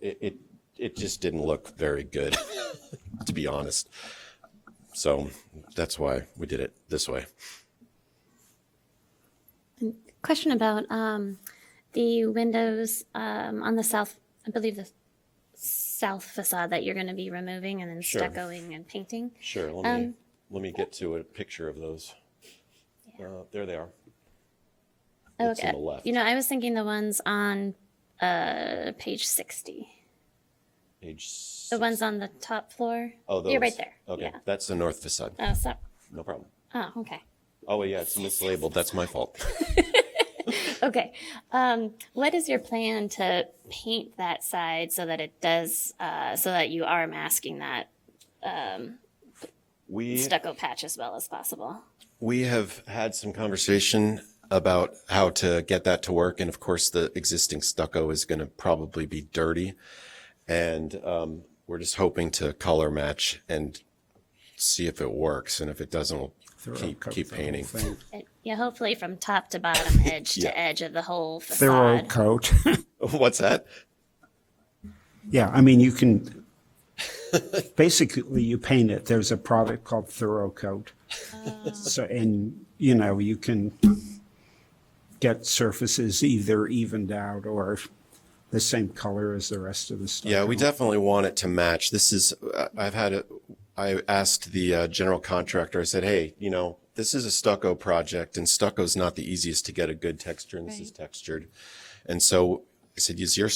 it just didn't look very good, to be honest. So that's why we did it this way. Question about the windows on the south, I believe the south facade that you're going to be removing and then Sure. stuccoing and painting. Sure, let me get to a picture of those. There they are. It's Okay. on the left. I was thinking the ones on page 60. Page The ones on the top floor. Oh, those. You're right there. Okay, Yeah. that's the north facade. Oh, No problem. okay. Oh, yeah, it's mislabeled. That's my fault. Okay. What is your plan to paint that side so that it does, so that you are masking that We stucco patch as well as possible? We have had some conversation about how to get that to work. And of course, the existing stucco is going to probably be dirty. And we're just hoping to color match and see if it works. And if it doesn't, we'll keep The whole painting. thing. Yeah, hopefully from top to bottom, edge Yeah. to edge of the whole Thorough facade. coat. What's that? Yeah, I mean, you can, basically you paint it. There's a product called Thorough Coat. So, and you can get surfaces either evened out or the same color as the rest of the stuff. Yeah, we definitely want it to match. I asked the general contractor, I said, hey, this is a stucco project and stucco's not the easiest to get a good texture and this is textured. And so I said, is your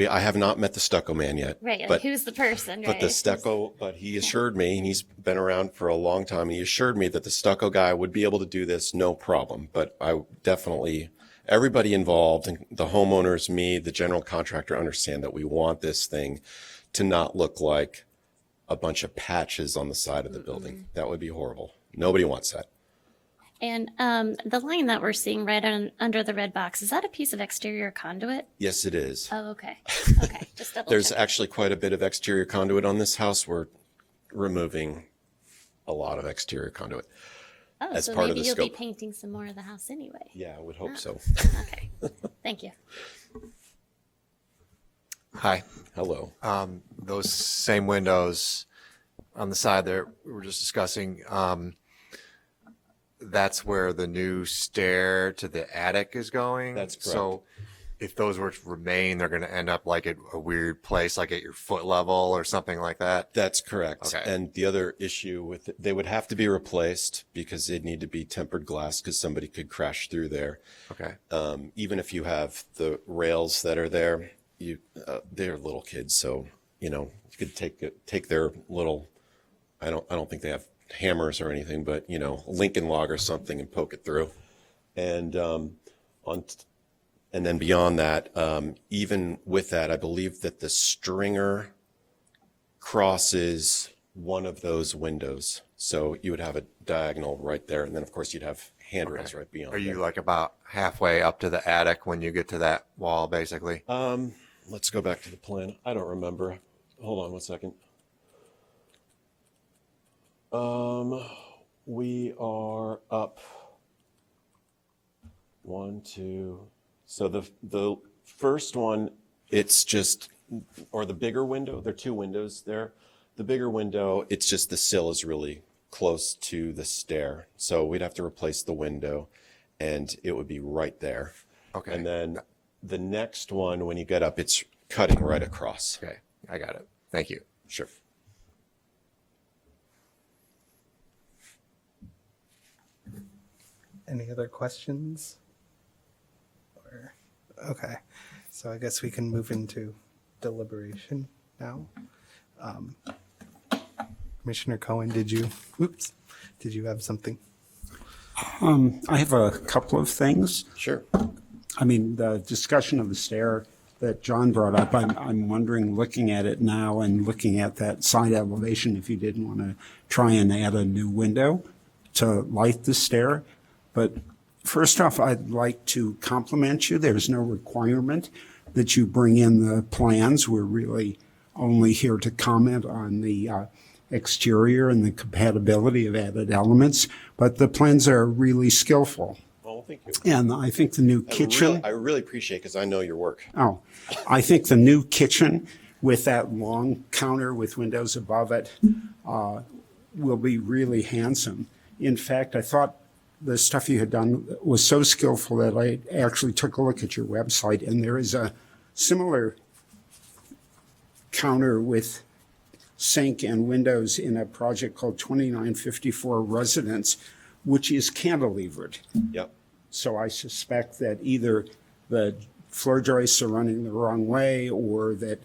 I have not met the stucco man yet. Right, like But, who's the person, but right? the stucco, but he assured me, and he's been around for a long time, and he assured me that the stucco guy would be able to do this, no problem. But everybody involved, and the homeowners, me, the general contractor, understand that we want this thing to not look like a bunch of patches on the side of the building. That would be horrible. Nobody wants that. And the line that we're seeing right under the red box, is that a piece of exterior conduit? Yes, it is. Oh, okay. Okay, just double There's check. actually quite a bit of exterior conduit on this house. We're removing a lot of exterior conduit. Oh, as so part of maybe the you'll be scope. painting some more of the house anyway. Yeah, I would hope so. Okay, thank you. Hi. Hello. Those same windows on the side there we were just discussing, that's where the new stair to the attic is going? That's correct. So if those were to remain, they're going to end up like at a weird place, like at your foot level or something like that? That's correct. Okay. And the other issue with it, they would have to be replaced because they'd need to be tempered glass because somebody could crash through there. Okay. Even if you have the rails that are there, they're little kids, so you could take their little. I don't think they have hammers or anything, but a Lincoln log or something and poke it through, and and then beyond that, even with that, I believe that the stringer crosses one of those windows, so you would have a diagonal right there, and then of course you'd have handrails right beyond. Are you there. like about halfway up to the attic when you get to that wall, basically? Let's go back to the plan. I don't remember. Hold on one second. We are up 1, 2. So the first one, it's just, or the bigger window, there are 2 windows there. The bigger window, it's just the sill is really close to the stair. So we'd have to replace the window and it would be right there. Okay. And then the next one, when you get up, it's cutting right across. Okay, I got it. Thank you. Sure. Any other questions? Okay, so I guess we can move into deliberation now. Commissioner Cohen, did you have something? I have a couple of things. Sure. I mean, the discussion of the stair that John brought up, I'm wondering, looking at it now and looking at that side elevation, if you didn't want to try and add a new window to light the stair. But first off, I'd like to compliment you. There's no requirement that you bring in the plans. We're really only here to comment on the exterior and the compatibility of added elements. But the plans are really skillful. Well, thank you. And I think the new kitchen. I really appreciate it because I know your work. Oh, I think the new kitchen with that long counter with windows above it will be really handsome. In fact, I thought the stuff you had done was so skillful that I actually took a look at your website, and there is a similar counter with sink and windows in a project called 2954 Residence, which is cantilevered. Yep. So I suspect that either the floor joists are running the wrong way, or that,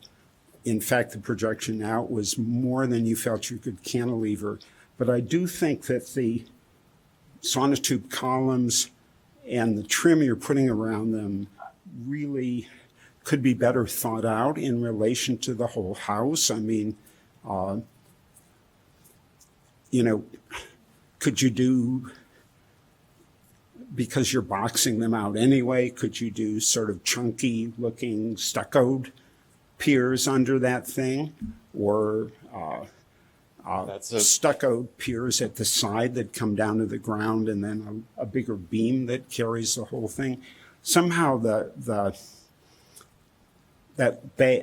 in fact, the projection out was more than you felt you could cantilever. But I do think that the sonotube columns and the trim you're putting around them really could be better thought out in relation to the whole house. I mean, could you do, because you're boxing them out anyway, could you do sort of chunky looking stuccoed piers under that thing? Or That's a, stuccoed piers at the side that come down to the ground, and then a bigger beam that carries the whole thing? Somehow that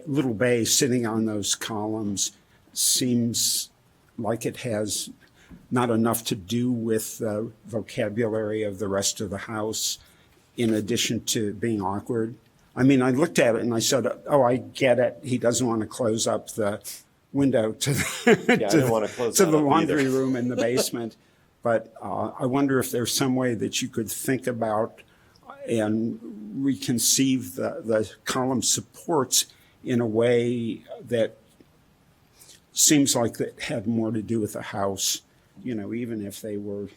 little bay sitting on those columns seems like it has not enough to do with the vocabulary of the rest of the house, in addition to being awkward. I mean, I looked at it and I said, oh, I get it. He doesn't want to close up the window to the, I didn't want to close to that the up laundry either. room in the basement. But I wonder if there's some way that you could think about and reconceive the column supports in a way that seems like that had more to do with the house, even if they were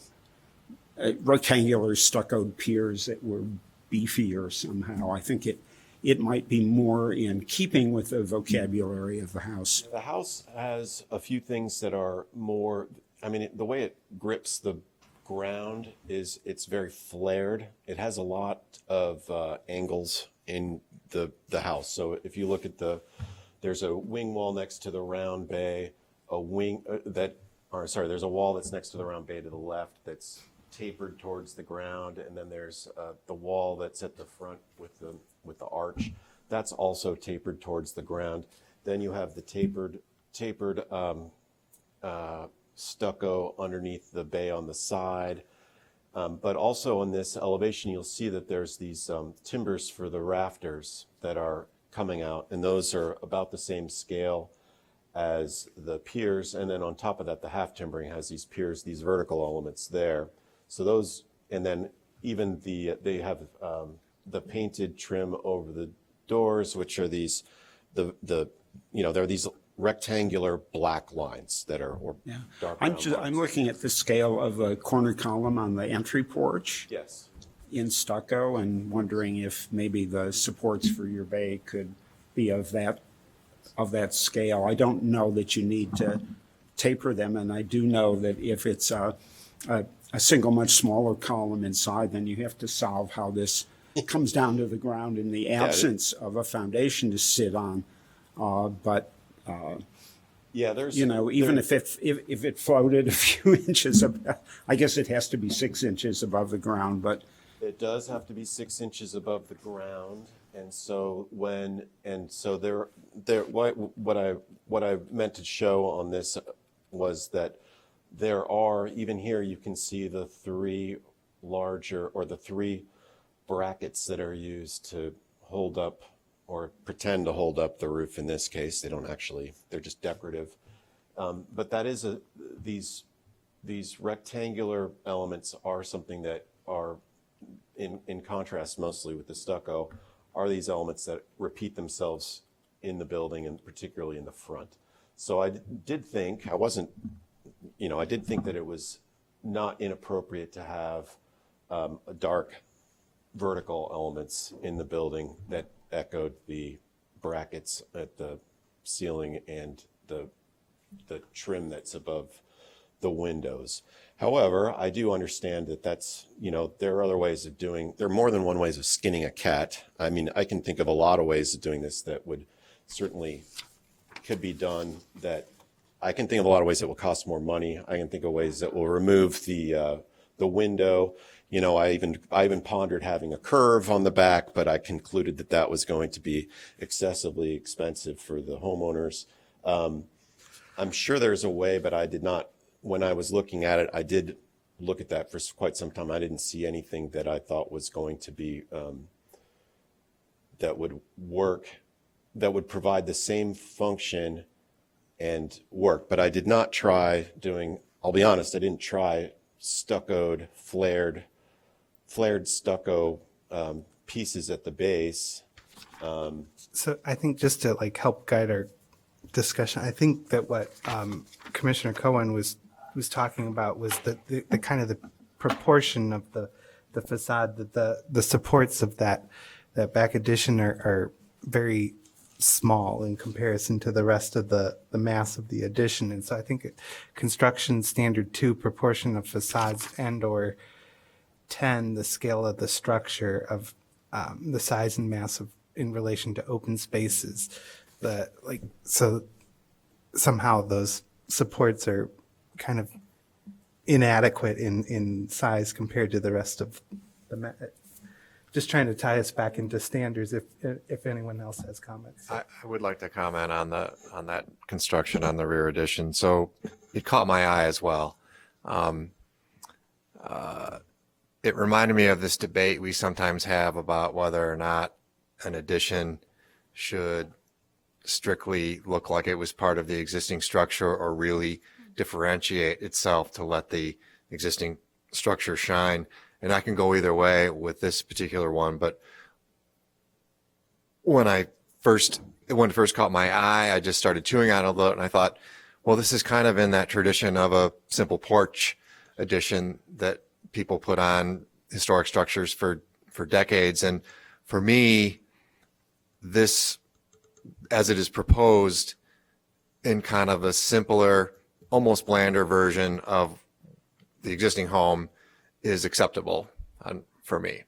rectangular stuccoed piers that were beefier somehow. I think it might be more in keeping with the vocabulary of the house. the house has a few things that are more, I mean, the way it grips the ground it's very flared. It has a lot of angles in the house. So if you look at there's a wing wall next to the round bay, there's a wall that's next to the round bay to the left that's tapered towards the ground, and then there's the wall that's at the front with the arch. That's also tapered towards the ground. Then you have the tapered stucco underneath the bay on the side. But also on this elevation, you'll see that there's these timbers for the rafters that are coming out, and those are about the same scale as the piers. And then on top of that, the half timbering has these piers, these vertical elements there. So those, and then even they have the painted trim over the doors, which are these, there are these rectangular black lines that are, or dark brown I'm lines. looking at the scale of the corner column on the entry porch Yes. in stucco and wondering if maybe the supports for your bay could be of that scale. I don't know that you need to taper them, and I do know that if it's a single much smaller column inside, then you have to solve how this comes down to the ground in the absence of a foundation to sit on. Yeah, there's, Even if it floated a few inches above, I guess it has to be 6 inches above the ground, but it does have to be 6 inches above the ground. And so what I meant to show on this was that there are, even here, you can see the three brackets that are used to hold up or pretend to hold up the roof. In this case, they don't actually, they're just decorative. But that is these rectangular elements are something that are in contrast mostly with the stucco, are these elements that repeat themselves in the building and particularly in the front. So I did think that it was not inappropriate to have dark vertical elements in the building that echoed the brackets at the ceiling and the trim that's above the windows. However, I do understand that that's, there are other ways of there are more than one ways of skinning a cat. I mean, I can think of a lot of ways of doing this that would certainly could be done. That I can think of a lot of ways that will cost more money. I can think of ways that will remove the window. I even pondered having a curve on the back, but I concluded that was going to be excessively expensive for the homeowners. I'm sure there's a way, but I did not. When I was looking at it, I did look at that for quite some time. I didn't see anything that I thought was going to be that would work, that would provide the same function and work. But I did not try doing. I'll be honest, I didn't try stuccoed, flared stucco pieces at the base. So I think just to help guide our discussion, I think that what Commissioner Cohen was talking about was the kind of the proportion of the facade, that the supports of that back addition are very small in comparison to the rest of the mass of the addition. And so I think construction standard 2, proportion of facades, and or 10, the scale of the structure of the size and mass of in relation to open spaces. So somehow those supports are kind of inadequate in size compared to the rest of the just trying to tie us back into standards if anyone else has comments. I would like to comment on that construction on the rear addition. So it caught my eye as well. It reminded me of this debate we sometimes have about whether or not an addition should strictly look like it was part of the existing structure or really differentiate itself to let the existing structure shine. And I can go either way with this particular one, but when it first caught my eye, I just started chewing on it a little, and I thought, well, this is kind of in that tradition of a simple porch addition that people put on historic structures for decades. And for me, this, as it is proposed in kind of a simpler, almost blander version of the existing home, is acceptable for me.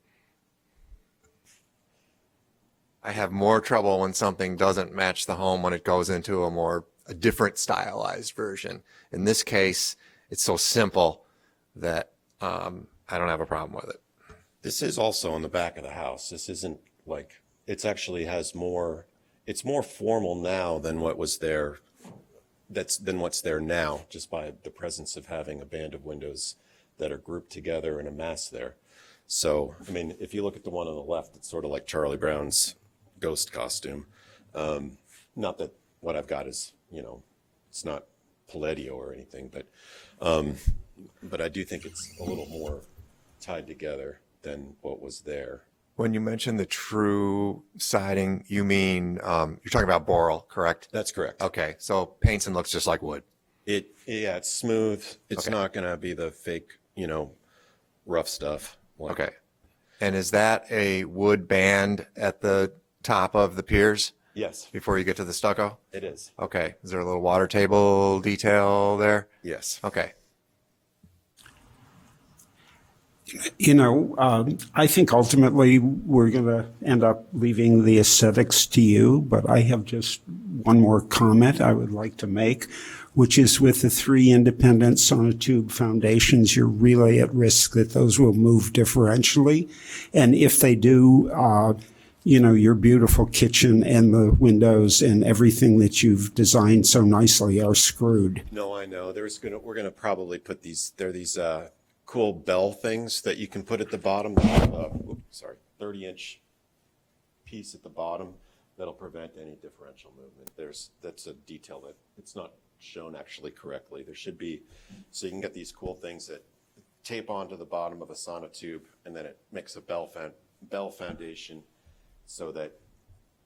I have more trouble when something doesn't match the home when it goes into a different stylized version. In this case, it's so simple that I don't have a problem with it. This is also on the back of the house. This isn't like, it's actually has more, it's more formal now than what was there, than what's there now, just by the presence of having a band of windows that are grouped together in a mass there. So, I mean, if you look at the one on the left, it's sort of like Charlie Brown's ghost costume. Not that what I've got is, it's not Palladio or anything, but I do think it's a little more tied together than what was there. When you mention the true siding, you mean, you're talking about Boral, correct? That's correct. Okay, so paints and looks just like wood. Yeah, it's smooth. It's Okay. not going to be the fake, rough stuff. Okay. And is that a wood band at the top of the piers Yes, before you get to the stucco? it is. Okay. Is there a little water table detail there? Yes. Okay. I think ultimately we're going to end up leaving the aesthetics to you, but I have just one more comment I would like to make, which is with the 3 independent sonotube foundations, you're really at risk that those will move differentially. And if they do, your beautiful kitchen and the windows and everything that you've designed so nicely are screwed. No, I know. We're gonna probably put these. They're these cool bell things that you can put at the bottom. They have a 30-inch piece at the bottom that'll prevent any differential movement. That's a detail that it's not shown actually correctly. There should be, so you can get these cool things that tape onto the bottom of a sonotube, and then it makes a bell foundation, so that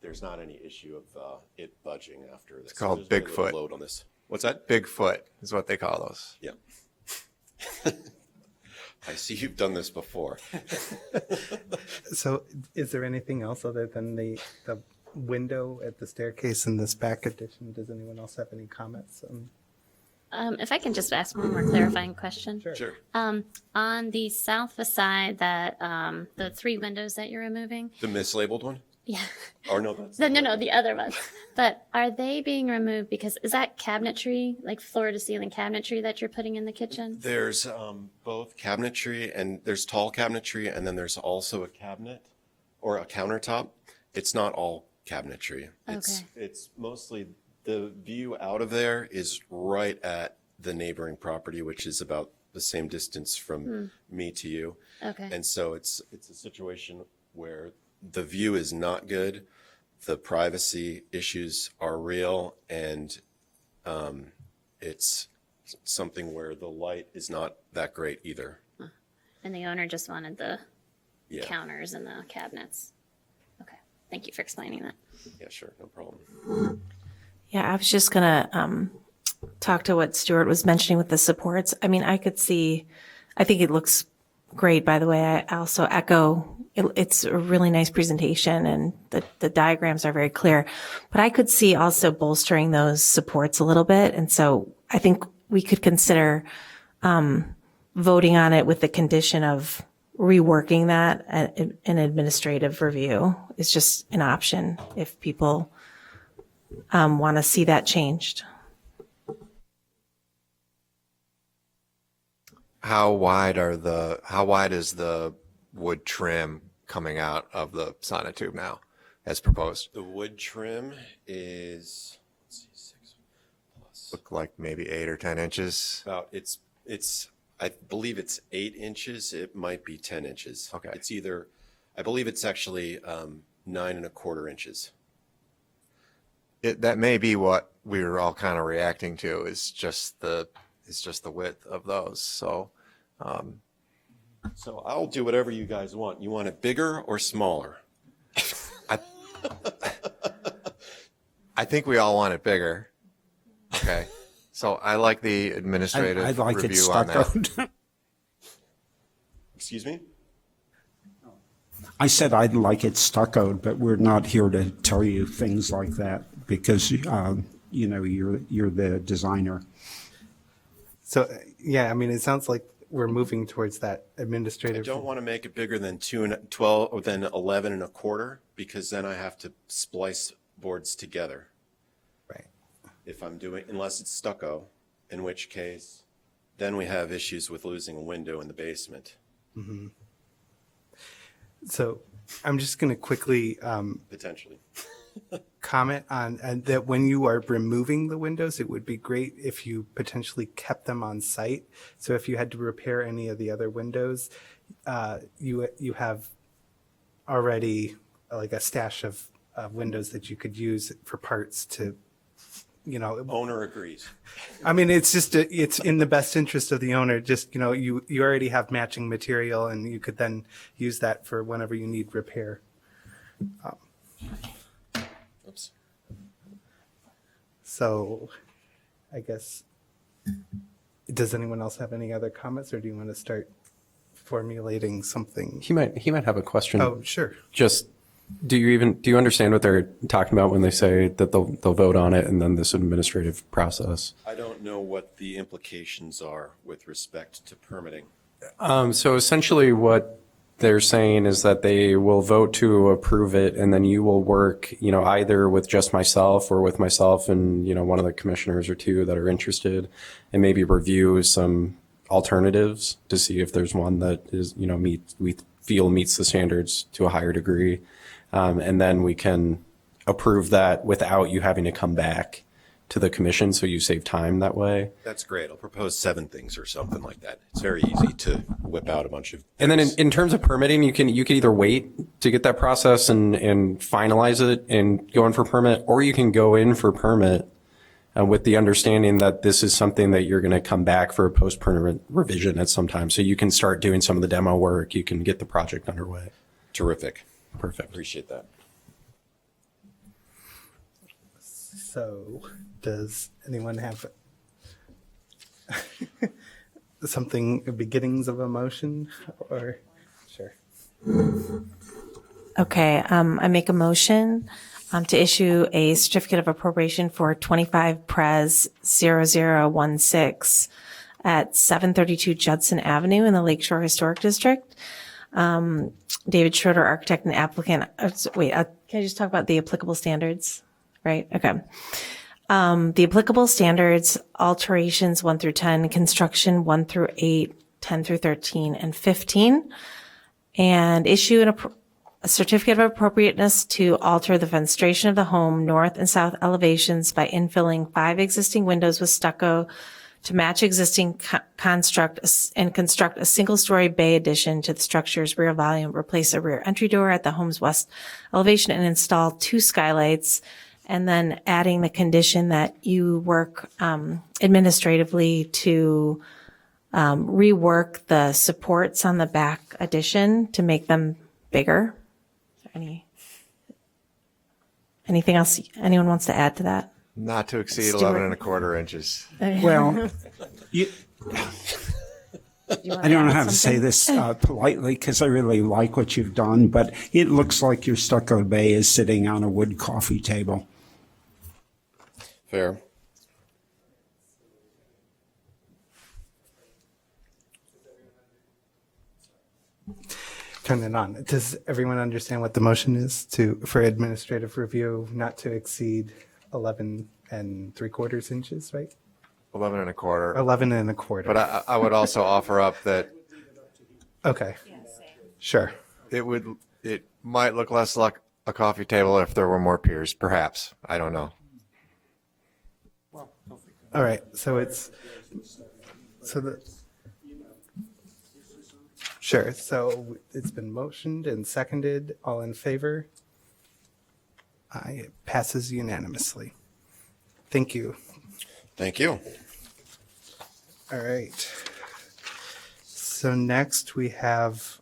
there's not any issue of it budging after this. It's called Bigfoot. Load on this. What's that? Bigfoot is what they call those. Yeah. I see you've done this before. So is there anything else other than the window at the staircase in this back addition? Does anyone else have any comments? If I can just ask one more clarifying question. Sure. On the south facade, that the 3 windows that you're removing, The mislabeled one? yeah, Or no, that's. no, the other ones. But are they being removed because is that cabinetry, like floor to ceiling cabinetry that you're putting in the kitchen? There's both cabinetry and there's tall cabinetry, and then there's also a cabinet or a countertop. It's not all cabinetry. It's mostly the view out of there is right at the neighboring property, which is about the same distance from me to you. Okay. And so it's a situation where the view is not good, the privacy issues are real, and it's something where the light is not that great either. And the owner just wanted the Yeah, counters and the cabinets. Okay. Thank you for explaining that. yeah, sure, no problem. Yeah, I was just gonna talk to what Stuart was mentioning with the supports. I mean, I think it looks great, by the way. I also echo, it's a really nice presentation and the diagrams are very clear. But I could see also bolstering those supports a little bit. And so I think we could consider voting on it with the condition of reworking that. An administrative review is just an option if people want to see that changed. How wide is the wood trim coming out of the sonotube now as proposed? The wood trim is, let's see, 6 plus. Look like maybe 8 or 10 inches. About, I believe it's 8 inches. It might be 10 inches. Okay. It's either, I believe it's actually 9¼ inches. That may be what we were all kind of reacting to is just the width of those. So, So I'll do whatever you guys want. You want it bigger or smaller? I think we all want it bigger. Okay. So I like the administrative I'd like it review on that. stuccoed. Excuse me? I said I'd like it stuccoed, but we're not here to tell you things like that because, you're the designer. So, yeah, I mean, it sounds like we're moving towards that I administrative. don't want to make it bigger than 2 and 12 or then 11 and a quarter, because then I have to splice boards together. Right. If I'm doing, unless it's stucco, in which case, then we have issues with losing a window in the basement, So I'm just going to quickly potentially. comment on that when you are removing the windows, it would be great if you potentially kept them on site. So if you had to repair any of the other windows, you have already like a stash of windows that you could use for parts to, Owner agrees. I mean, it's just, it's in the best interest of the owner, just, you already have matching material and you could then use that for whenever you need repair. Oops. So I guess, does anyone else have any other comments or do you want to start formulating something? He might have a question. Oh, sure. Just, do you understand what they're talking about when they say that they'll vote on it and then this administrative process? I don't know what the implications are with respect to permitting. So essentially what they're saying is that they will vote to approve it and then you will work, either with just myself or with myself and, one of the commissioners or two that are interested, and maybe review some alternatives to see if there's one that is, we feel meets the standards to a higher degree. And then we can approve that without you having to come back to the commission, so you save time that way. That's great. I'll propose 7 things or something like that. It's very easy to whip out a bunch of. And then in terms of permitting, you can either wait to get that process and finalize it and go in for permit, or you can go in for permit with the understanding that this is something that you're going to come back for a post-permit revision at some time. So you can start doing some of the demo work. You can get the project underway. Terrific. Perfect. Appreciate that. So does anyone have something, beginnings of a motion or? Sure. Okay, I make a motion to issue a certificate of appropriation for 25 Pres 0016 at 732 Judson Avenue in the Lakeshore Historic District. David Schroeder, architect and applicant. Wait, can I just talk about the applicable standards? Right, okay. The applicable standards, alterations 1 through 10, construction 1 through 8, 10 through 13, and 15. And issue a certificate of appropriateness to alter the fenestration of the home north and south elevations by infilling 5 existing windows with stucco to match existing construct and construct a single-story bay addition to the structure's rear volume, replace a rear entry door at the home's west elevation, and install 2 skylights. And then adding the condition that you work administratively to rework the supports on the back addition to make them bigger. Is there anything else anyone wants to add to that? Not to exceed Stuart. 11 and a quarter inches. Well, I don't know how to say this politely because I really like what you've done, but it looks like your stucco bay is sitting on a wood coffee table. Fair. Turn it on. Does everyone understand what the motion is for administrative review, not to exceed 11 3/4 inches, right? 11 and a quarter. 11 and a quarter. But I would also offer up that Okay. Sure. it might look less like a coffee table if there were more piers, perhaps. I don't know. All right. Sure. So it's been motioned and seconded. All in favor? Aye. It passes unanimously. Thank you. Thank you. All right. So next we have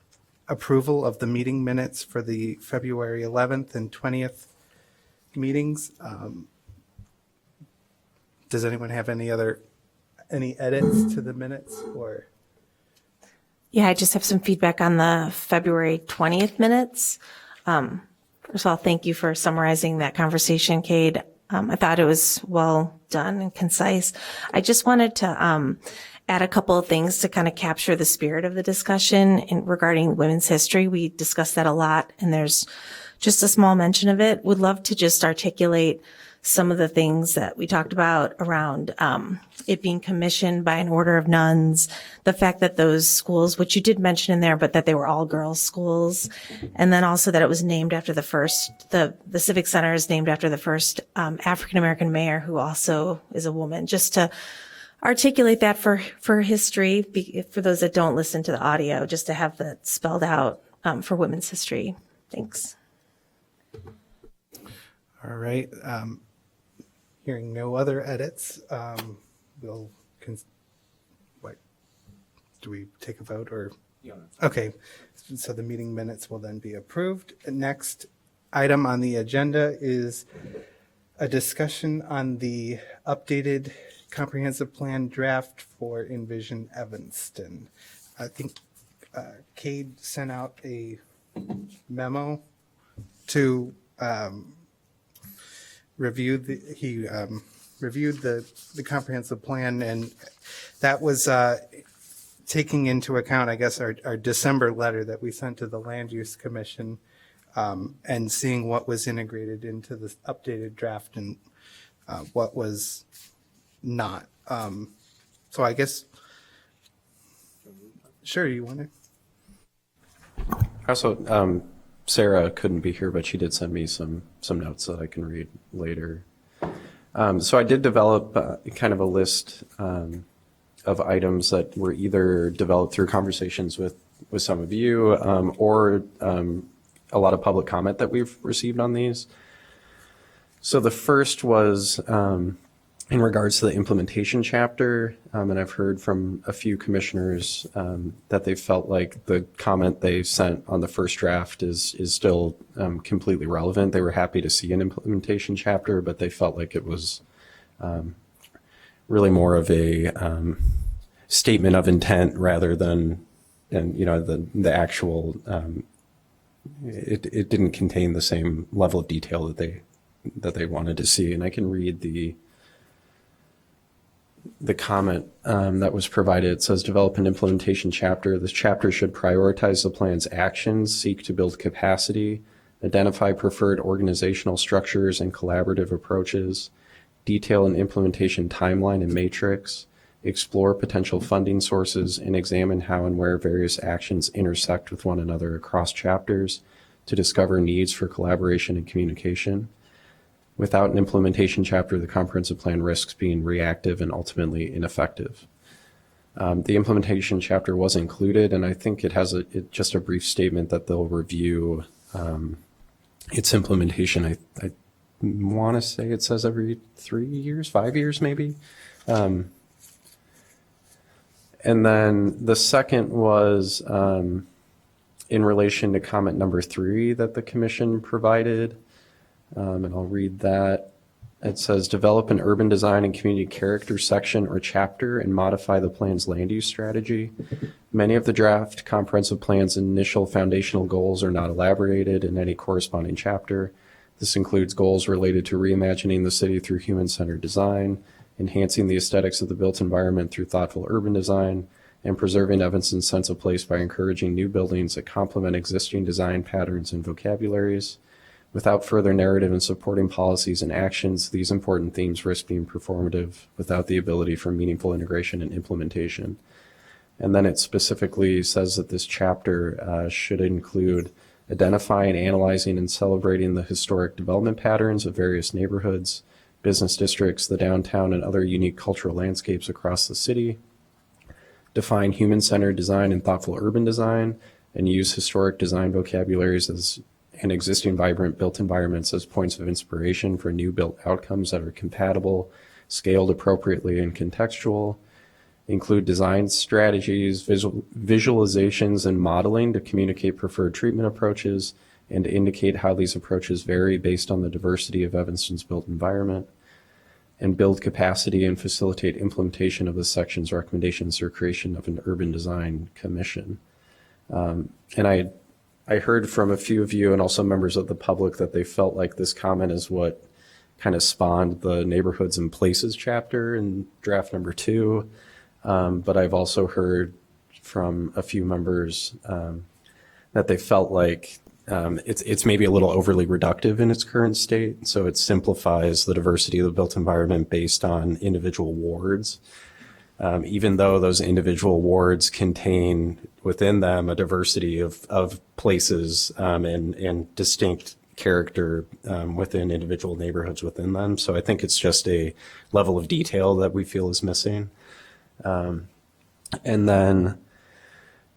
approval of the meeting minutes for the February 11th and 20th meetings. Does anyone have any edits to the minutes or? Yeah, I just have some feedback on the February 20th minutes. First of all, thank you for summarizing that conversation, Cade. I thought it was well done and concise. I just wanted to add a couple of things to kind of capture the spirit of the discussion regarding women's history. We discussed that a lot, and there's just a small mention of it. Would love to just articulate some of the things that we talked about around it being commissioned by an order of nuns, the fact that those schools, which you did mention in there, but that they were all girls schools, and then also that it was named after the Civic Center is named after the first African-American mayor, who also is a woman, just to articulate that for history, for those that don't listen to the audio, just to have that spelled out for women's history. Thanks. All right. Hearing no other edits, we'll, what, do we take a vote or? Okay, so the meeting minutes will then be approved. Next item on the agenda is a discussion on the updated comprehensive plan draft for Envision Evanston. I think Cade sent out a memo to reviewed the comprehensive plan, and that was taking into account, I guess, our December letter that we sent to the Land Use Commission, and seeing what was integrated into the updated draft and what was not. So I guess, sure, you want to? Also, Sarah couldn't be here, but she did send me some notes that I can read later. So I did develop kind of a list of items that were either developed through conversations with some of you or a lot of public comment that we've received on these. So the first was in regards to the implementation chapter, and I've heard from a few commissioners that they felt like the comment they sent on the first draft is still completely relevant. They were happy to see an implementation chapter, but they felt like it was really more of a statement of intent rather than the actual. It didn't contain the same level of detail that they wanted to see, and I can read the comment that was provided. It says, develop an implementation chapter. This chapter should prioritize the plan's actions, seek to build capacity, identify preferred organizational structures and collaborative approaches, detail an implementation timeline and matrix, explore potential funding sources, and examine how and where various actions intersect with one another across chapters to discover needs for collaboration and communication. Without an implementation chapter, the comprehensive plan risks being reactive and ultimately ineffective. The implementation chapter was included, and I think it has just a brief statement that they'll review its implementation. I want to say it says every 3 years, 5 years maybe. And then the second was in relation to comment number 3 that the commission provided. And I'll read that. It says, develop an urban design and community character section or chapter and modify the plan's land use strategy. Many of the draft comprehensive plan's initial foundational goals are not elaborated in any corresponding chapter. This includes goals related to reimagining the city through human-centered design, enhancing the aesthetics of the built environment through thoughtful urban design, and preserving Evanston's sense of place by encouraging new buildings that complement existing design patterns and vocabularies. Without further narrative and supporting policies and actions, these important themes risk being performative without the ability for meaningful integration and implementation. And then it specifically says that this chapter should include identifying, analyzing, and celebrating the historic development patterns of various neighborhoods, business districts, the downtown, and other unique cultural landscapes across the city, define human-centered design and thoughtful urban design, and use historic design vocabularies and existing vibrant built environments as points of inspiration for new built outcomes that are compatible, scaled appropriately, and contextual. Include design strategies, visualizations, and modeling to communicate preferred treatment approaches and to indicate how these approaches vary based on the diversity of Evanston's built environment. And build capacity and facilitate implementation of the section's recommendations for creation of an urban design commission. And I heard from a few of you and also members of the public that they felt like this comment is what kind of spawned the neighborhoods and places chapter in draft number 2. But I've also heard from a few members that they felt like it's maybe a little overly reductive in its current state. So it simplifies the diversity of the built environment based on individual wards. Even though those individual wards contain within them a diversity of places and distinct character within individual neighborhoods within them. So I think it's just a level of detail that we feel is missing. And then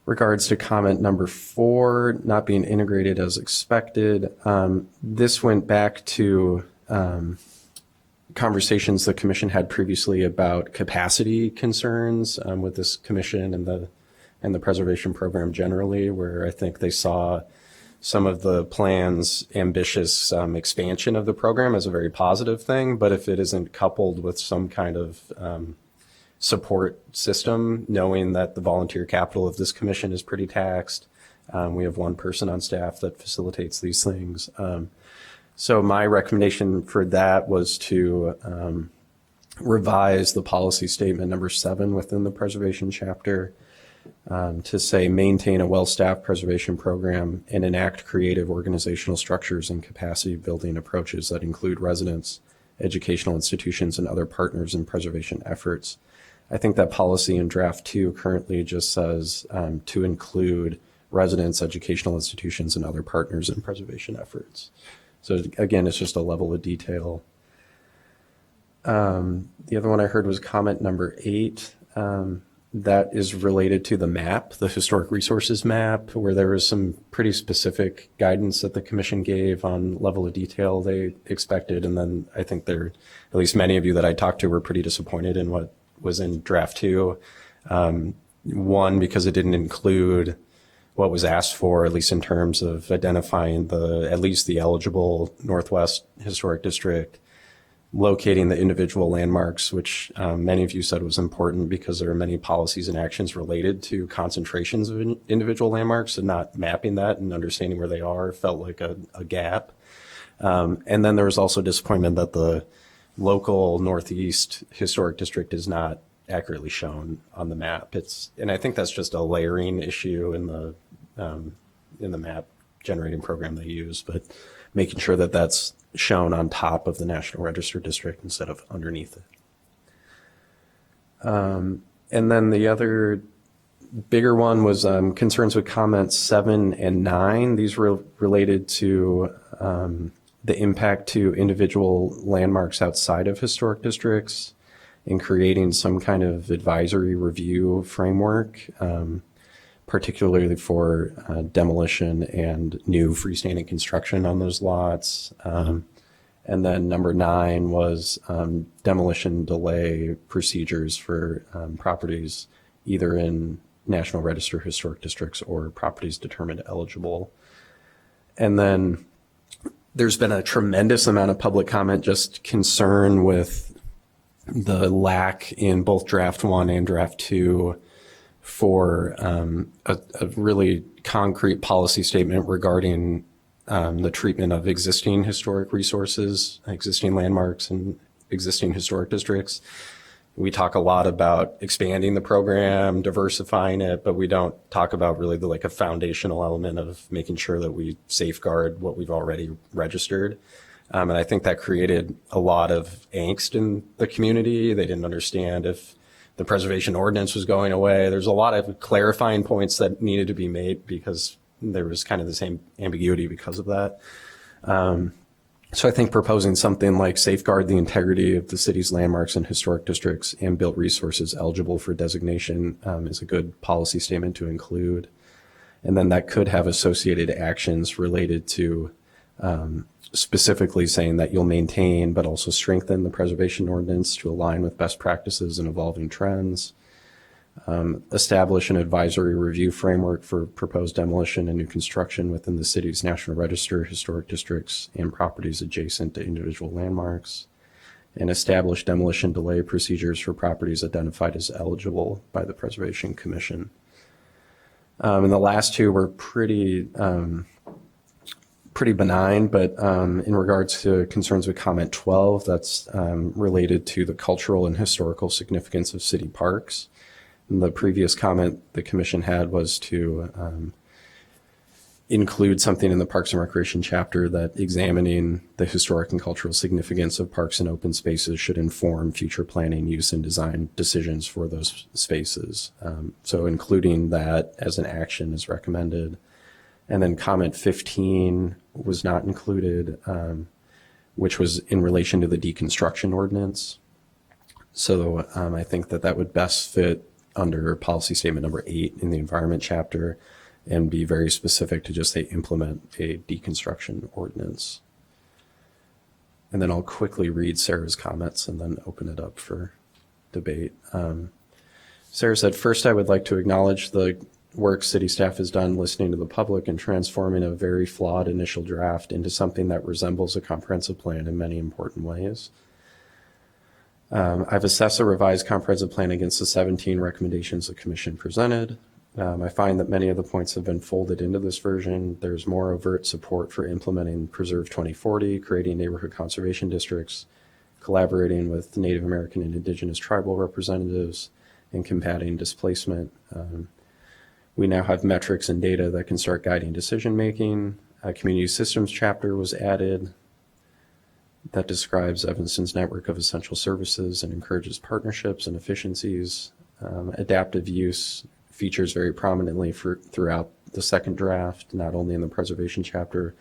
regards to comment number 4, not being integrated as expected, this went back to conversations the commission had previously about capacity concerns with this commission and the preservation program generally, where I think they saw some of the plan's ambitious expansion of the program as a very positive thing. But if it isn't coupled with some kind of support system, knowing that the volunteer capital of this commission is pretty taxed, we have one person on staff that facilitates these things. So my recommendation for that was to revise the policy statement number 7 within the preservation chapter to say maintain a well-staffed preservation program and enact creative organizational structures and capacity building approaches that include residents, educational institutions, and other partners in preservation efforts. I think that policy in draft 2 currently just says to include residents, educational institutions, and other partners in preservation efforts. So again, it's just a level of detail. The other one I heard was comment number 8. That is related to the map, the historic resources map, where there was some pretty specific guidance that the commission gave on level of detail they expected. And then I think at least many of you that I talked to were pretty disappointed in what was in draft 2. One, because it didn't include what was asked for, at least in terms of identifying at least the eligible Northwest Historic District, locating the individual landmarks, which many of you said was important because there are many policies and actions related to concentrations of individual landmarks, and not mapping that and understanding where they are felt like a gap. And then there was also disappointment that the local Northeast Historic District is not accurately shown on the map. And I think that's just a layering issue in the map generating program they use, but making sure that that's shown on top of the National Register District instead of underneath it. And then the other bigger one was concerns with comments 7 and 9. These were related to the impact to individual landmarks outside of historic districts in creating some kind of advisory review framework, particularly for demolition and new freestanding construction on those lots. And then number 9 was demolition delay procedures for properties either in National Register historic districts or properties determined eligible. And then there's been a tremendous amount of public comment, just concern with the lack in both draft 1 and draft 2 for a really concrete policy statement regarding the treatment of existing historic resources, existing landmarks, and existing historic districts. We talk a lot about expanding the program, diversifying it, but we don't talk about really a foundational element of making sure that we safeguard what we've already registered. And I think that created a lot of angst in the community. They didn't understand if the preservation ordinance was going away. There's a lot of clarifying points that needed to be made because there was kind of the same ambiguity because of that. So I think proposing something like safeguard the integrity of the city's landmarks and historic districts and built resources eligible for designation is a good policy statement to include. And then that could have associated actions related to specifically saying that you'll maintain but also strengthen the preservation ordinance to align with best practices and evolving trends. Establish an advisory review framework for proposed demolition and new construction within the city's National Register, historic districts, and properties adjacent to individual landmarks. And establish demolition delay procedures for properties identified as eligible by the Preservation Commission. And the last two were pretty benign, but in regards to concerns with comment 12, that's related to the cultural and historical significance of city parks. The previous comment the commission had was to include something in the Parks and Recreation chapter that examining the historic and cultural significance of parks and open spaces should inform future planning, use, and design decisions for those spaces. So including that as an action is recommended. And then comment 15 was not included, which was in relation to the deconstruction ordinance. So I think that would best fit under policy statement number 8 in the environment chapter and be very specific to just say implement a deconstruction ordinance. And then I'll quickly read Sarah's comments and then open it up for debate. Sarah said, first, I would like to acknowledge the work city staff has done listening to the public and transforming a very flawed initial draft into something that resembles a comprehensive plan in many important ways. I've assessed a revised comprehensive plan against the 17 recommendations the commission presented. I find that many of the points have been folded into this version. There's more overt support for implementing Preserve 2040, creating neighborhood conservation districts, collaborating with Native American and Indigenous tribal representatives, and combating displacement. We now have metrics and data that can start guiding decision-making. A community systems chapter was added that describes Evanston's network of essential services and encourages partnerships and efficiencies. Adaptive use features very prominently throughout the second draft, not only in the preservation chapter,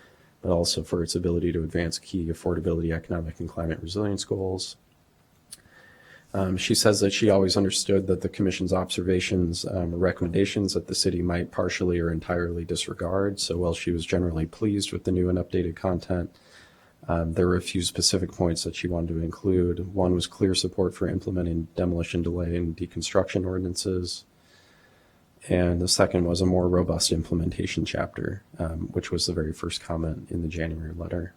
but also for its ability to advance key affordability, economic, and climate resilience goals. She says that she always understood that the commission's observations or recommendations that the city might partially or entirely disregard. So while she was generally pleased with the new and updated content, there were a few specific points that she wanted to include. One was clear support for implementing demolition delay and deconstruction ordinances. And the second was a more robust implementation chapter, which was the very first comment in the January letter.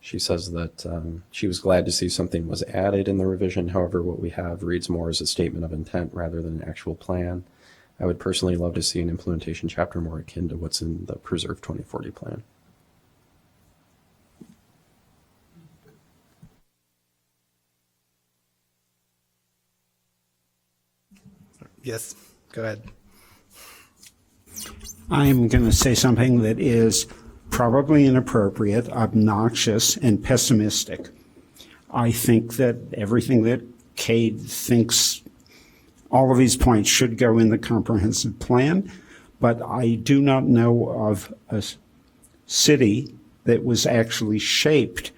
She says that she was glad to see something was added in the revision. However, what we have reads more as a statement of intent rather than an actual plan. I would personally love to see an implementation chapter more akin to what's in the Preserve 2040 plan. Yes, go ahead. I'm going to say something that is probably inappropriate, obnoxious, and pessimistic. I think that everything that Cade thinks, all of these points should go in the comprehensive plan, but I do not know of a city that was actually shaped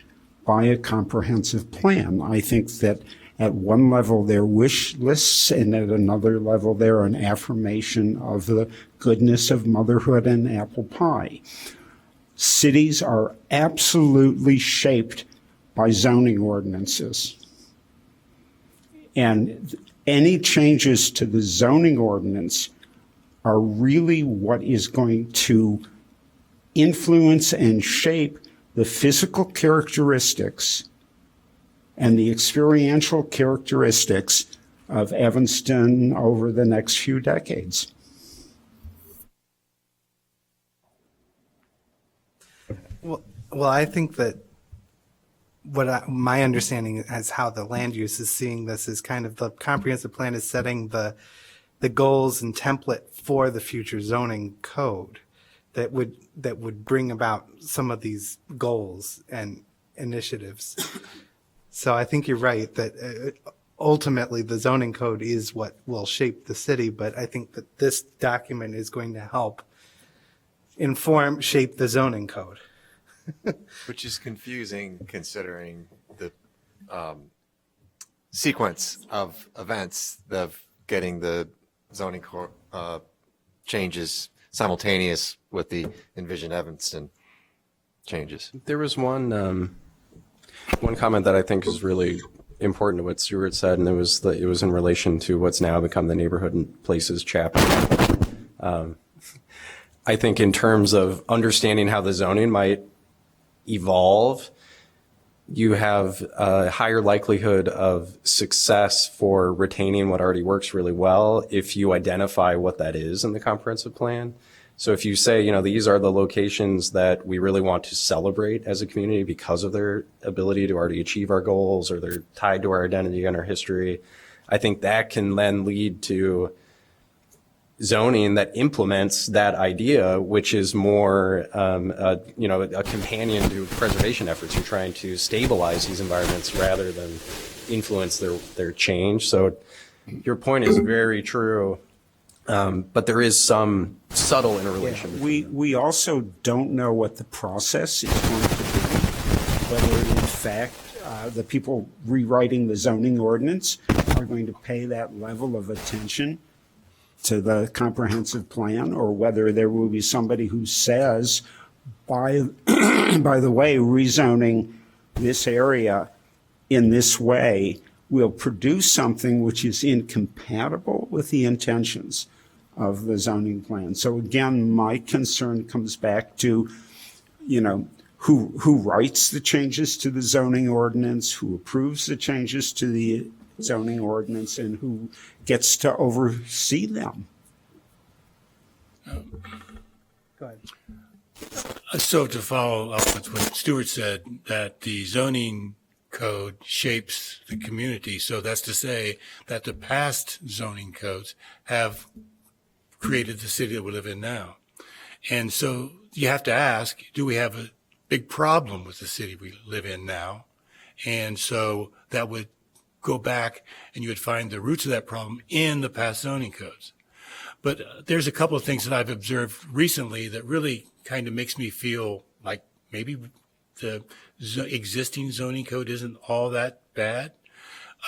by a comprehensive plan. I think that at one level, they're wish lists, and at another level, they're an affirmation of the goodness of motherhood and apple pie. Cities are absolutely shaped by zoning ordinances. And any changes to the zoning ordinance are really what is going to influence and shape the physical characteristics and the experiential characteristics of Evanston over the next few decades. Well, I think that my understanding is how the land use is seeing this is kind of the comprehensive plan is setting the goals and template for the future zoning code that would bring about some of these goals and initiatives. So I think you're right that ultimately the zoning code is what will shape the city, but I think that this document is going to help shape the zoning code. Which is confusing considering the sequence of events of getting the zoning changes simultaneous with the Envision Evanston changes. There was one comment that I think is really important to what Stuart said, and it was in relation to what's now become the Neighborhood and Places chapter. I think in terms of understanding how the zoning might evolve, you have a higher likelihood of success for retaining what already works really well if you identify what that is in the comprehensive plan. So if you say, these are the locations that we really want to celebrate as a community because of their ability to already achieve our goals or they're tied to our identity and our history, I think that can then lead to zoning that implements that idea, which is more, a companion to preservation efforts. You're trying to stabilize these environments rather than influence their change. So your point is very true, but there is some subtle interrelation. We also don't know what the process is going to be, whether in fact the people rewriting the zoning ordinance are going to pay that level of attention to the comprehensive plan, or whether there will be somebody who says, by the way, rezoning this area in this way will produce something which is incompatible with the intentions of the zoning plan. So again, my concern comes back to, who writes the changes to the zoning ordinance, who approves the changes to the zoning ordinance, and who gets to oversee them. Go ahead. So to follow up with what Stuart said, that the zoning code shapes the community. So that's to say that the past zoning codes have created the city that we live in now. And so you have to ask, do we have a big problem with the city we live in now? And so that would go back and you would find the roots of that problem in the past zoning codes. But there's a couple of things that I've observed recently that really kind of makes me feel like maybe the existing zoning code isn't all that bad.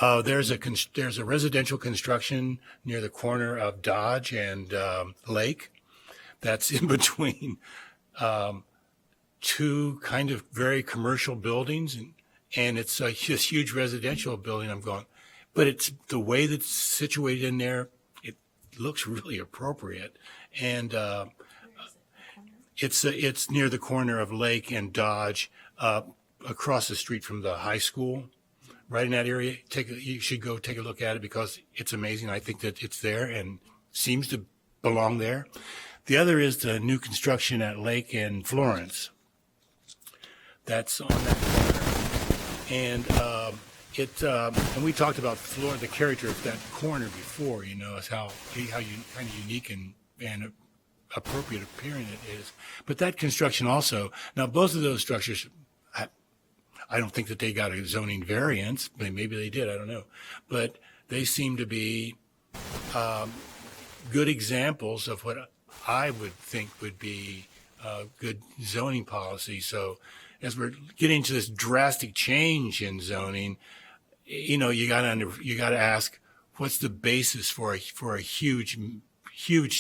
There's a residential construction near the corner of Dodge and Lake that's in between two kind of very commercial buildings, and it's this huge residential building. I'm going, but it's the way that's situated in there. It looks really appropriate, and it's near the corner of Lake and Dodge, across the street from the high school. Right in that area, you should go take a look at it because it's amazing. I think that it's there and seems to belong there. The other is the new construction at Lake and Florence. That's on that corner, and and we talked about the character of that corner before. Is how kind of unique and appropriate appearing it is. But that construction also. Now, both of those structures, I don't think that they got a zoning variance. Maybe they did. I don't know. But they seem to be good examples of what I would think would be good zoning policy. So as we're getting to this drastic change in zoning, you got to ask, what's the basis for a huge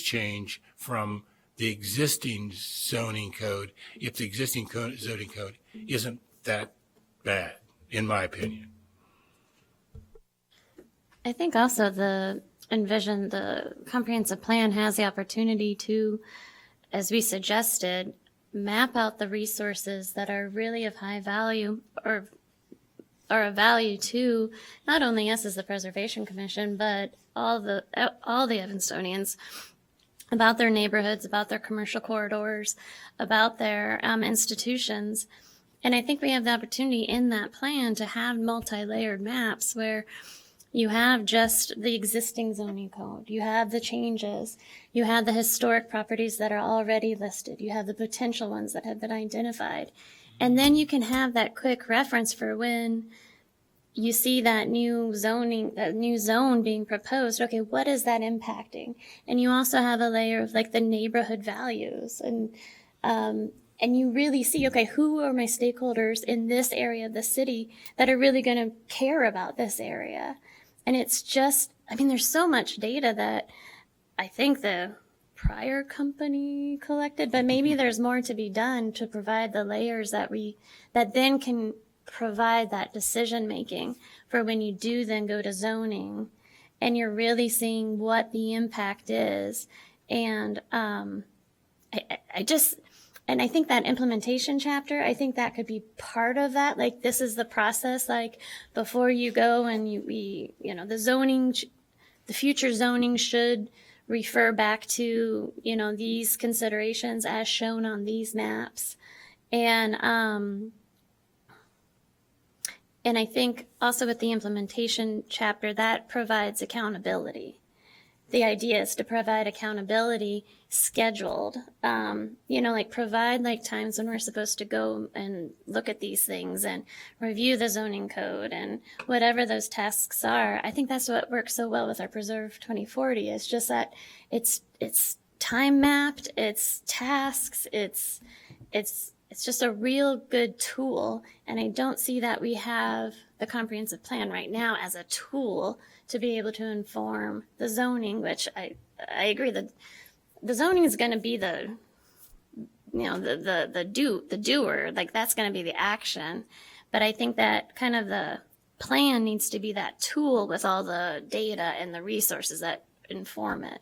change from the existing zoning code if the existing zoning code isn't that bad, in my opinion. I think also the comprehensive plan has the opportunity to, as we suggested, map out the resources that are really of high value or are of value to not only us as the Preservation Commission, but all the Evanstonians, about their neighborhoods, about their commercial corridors, about their institutions. And I think we have the opportunity in that plan to have multi-layered maps where you have just the existing zoning code, you have the changes, you have the historic properties that are already listed, you have the potential ones that have been identified. And then you can have that quick reference for when you see that new zone being proposed. Okay, what is that impacting? And you also have a layer of like the neighborhood values and you really see, okay, who are my stakeholders in this area of the city that are really going to care about this area? And it's just, there's so much data that I think the prior company collected, but maybe there's more to be done to provide the layers that then can provide that decision making for when you do then go to zoning and you're really seeing what the impact is. And I think that implementation chapter, I think that could be part of that. Like, this is the process, like, before you go and the future zoning should refer back to, these considerations as shown on these maps. And And I think also with the implementation chapter, that provides accountability. The idea is to provide accountability scheduled, like provide like times when we're supposed to go and look at these things and review the zoning code and whatever those tasks are. I think that's what works so well with our Preserve 2040. It's just that it's time mapped, it's tasks, it's just a real good tool. And I don't see that we have the comprehensive plan right now as a tool to be able to inform the zoning, which I agree that the zoning is going to be the doer, like that's going to be the action. But I think that kind of the plan needs to be that tool with all the data and the resources that inform it.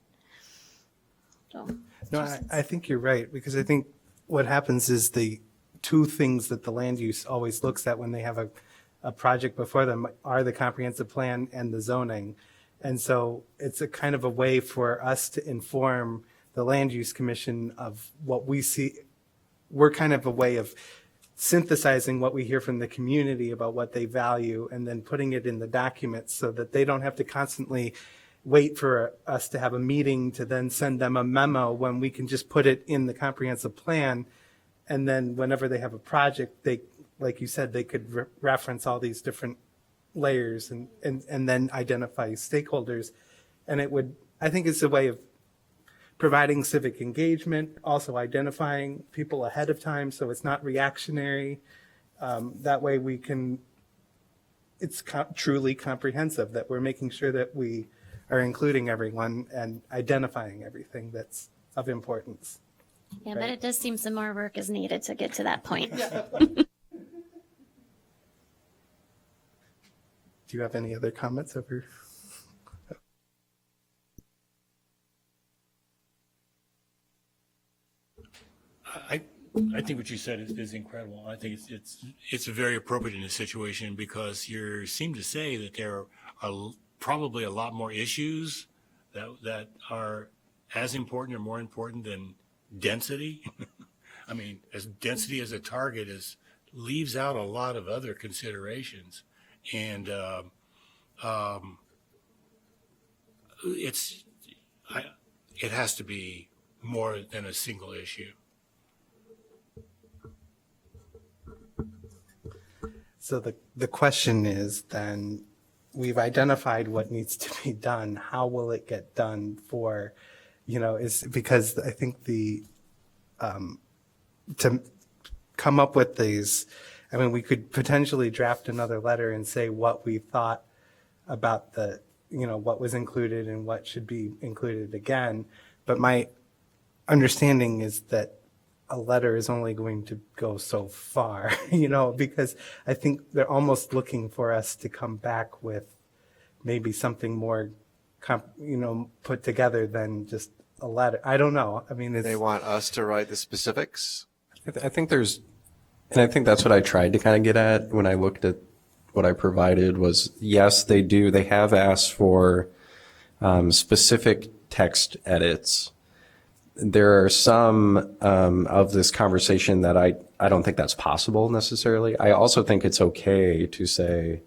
So, No, I think you're right, because I think what happens is the two things that the land use always looks at when they have a project before them are the comprehensive plan and the zoning. And so it's a kind of a way for us to inform the land use commission of what we see. We're kind of a way of synthesizing what we hear from the community about what they value and then putting it in the documents so that they don't have to constantly wait for us to have a meeting to then send them a memo, when we can just put it in the comprehensive plan. And then whenever they have a project, they, like you said, they could reference all these different layers and then identify stakeholders. And it would, I think it's a way of providing civic engagement, also identifying people ahead of time so it's not reactionary. That way we can, it's truly comprehensive, that we're making sure that we are including everyone and identifying everything that's of importance. yeah, but it does seem some more work is needed to get to that point. Do you have any other comments over? I think what you said is incredible. I think it's very appropriate in this situation, because you seem to say that there are probably a lot more issues that are as important or more important than density. I mean, as density as a target leaves out a lot of other considerations, and it has to be more than a single issue. So the question is then, we've identified what needs to be done. How will it get done for, is because I think to come up with these, I mean, we could potentially draft another letter and say what we thought about what was included and what should be included again. But my understanding is that a letter is only going to go so far, because I think they're almost looking for us to come back with maybe something more, put together than just a letter. I don't know. I mean, They want us to write the specifics. I think and I think that's what I tried to kind of get at when I looked at what I provided was, yes, they do. They have asked for specific text edits. There are some of this conversation that I don't think that's possible necessarily. I also think it's okay to say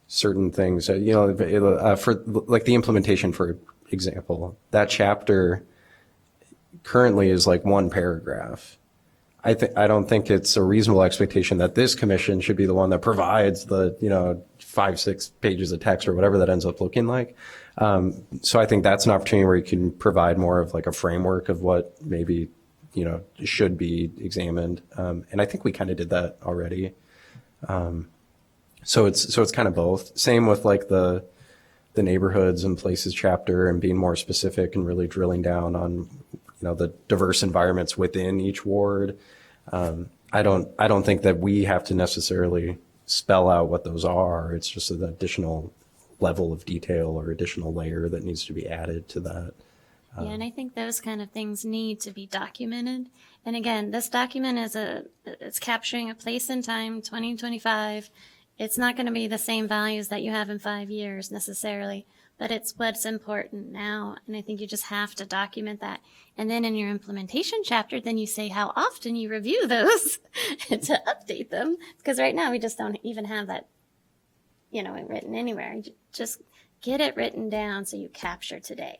certain things, for like the implementation, for example, that chapter currently is like one paragraph. I don't think it's a reasonable expectation that this commission should be the one that provides the, 5-6 pages of text or whatever that ends up looking like. So I think that's an opportunity where you can provide more of like a framework of what maybe, should be examined. And I think we kind of did that already. So it's kind of both. Same with like the neighborhoods and places chapter, and being more specific and really drilling down on, the diverse environments within each ward. I don't think that we have to necessarily spell out what those are. It's just an additional level of detail or additional layer that needs to be added to that. Yeah, and I think those kind of things need to be documented. And again, this document it's capturing a place in time, 2025. It's not going to be the same values that you have in 5 years necessarily, but it's what's important now. And I think you just have to document that. And then in your implementation chapter, then you say how often you review those to update them. Because right now we just don't even have that written anywhere. Just get it written down so you capture today.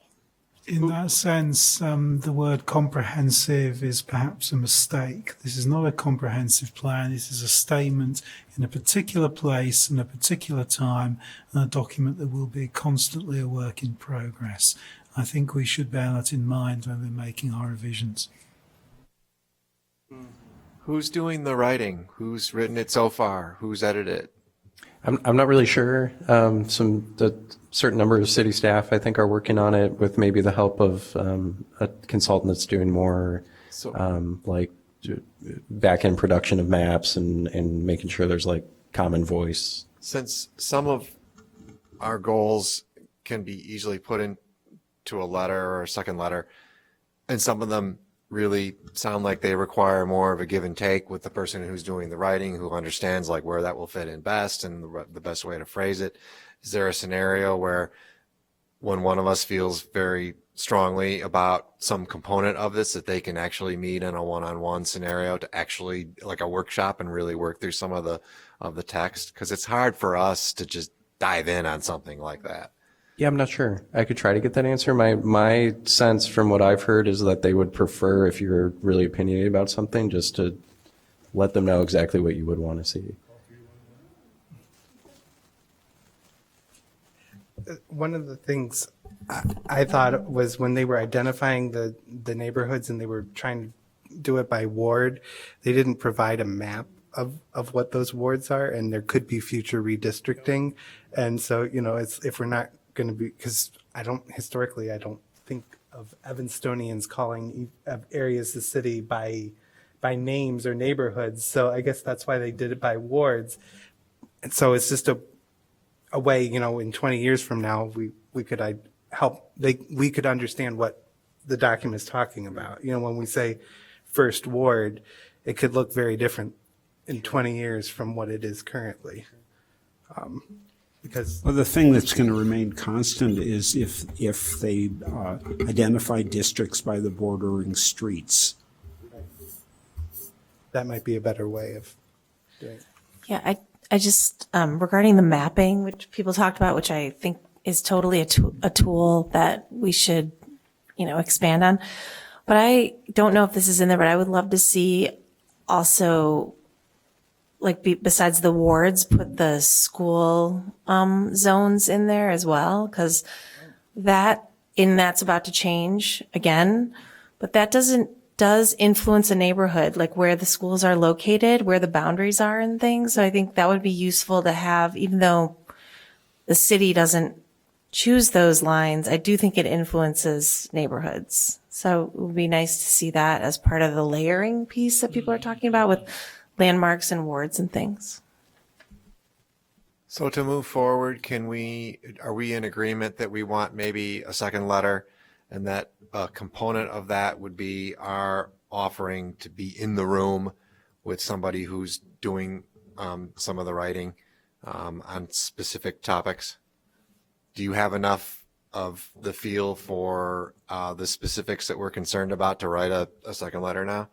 In that sense, the word comprehensive is perhaps a mistake. This is not a comprehensive plan. This is a statement in a particular place and a particular time, and a document that will be constantly a work in progress. I think we should bear that in mind when we're making our revisions. Who's doing the writing? Who's written it so far? Who's edited it? I'm not really sure. The certain number of city staff, I think, are working on it with maybe the help of a consultant that's doing more like back-end production of maps and making sure there's like common voice. Since some of our goals can be easily put into a letter or a second letter, and some of them really sound like they require more of a give and take with the person who's doing the writing, who understands like where that will fit in best and the best way to phrase it. Is there a scenario where when one of us feels very strongly about some component of this, that they can actually meet in a one-on-one scenario to actually like a workshop and really work through some of the text? Because it's hard for us to just dive in on something like that. Yeah, I'm not sure. I could try to get that answer. My sense from what I've heard is that they would prefer, if you're really opinionated about something, just to let them know exactly what you would want to see. One of the things I thought was when they were identifying the neighborhoods and they were trying to do it by ward, they didn't provide a map of what those wards are, and there could be future redistricting. And so, if we're not going to be, because I don't think of Evanstonians calling areas of the city by names or neighborhoods. So I guess that's why they did it by wards. And so it's just a way, in 20 years from now, we could we could understand what the document's talking about. When we say first ward, it could look very different in 20 years from what it is currently. Because Well, the thing that's going to remain constant is if they identify districts by the bordering streets. that might be a better way of doing it. Yeah, I just, regarding the mapping, which people talked about, which I think is totally a tool that we should, expand on. But I don't know if this is in there, but I would love to see also, like, besides the wards, put the school zones in there as well, because that's about to change again, but that does influence a neighborhood, like where the schools are located, where the boundaries are and things. So I think that would be useful to have, even though the city doesn't choose those lines, I do think it influences neighborhoods. So it would be nice to see that as part of the layering piece that people are talking about with landmarks and wards and things. So to move forward, are we in agreement that we want maybe a second letter, and that a component of that would be our offering to be in the room with somebody who's doing some of the writing on specific topics? Do you have enough of the feel for the specifics that we're concerned about to write a second letter now?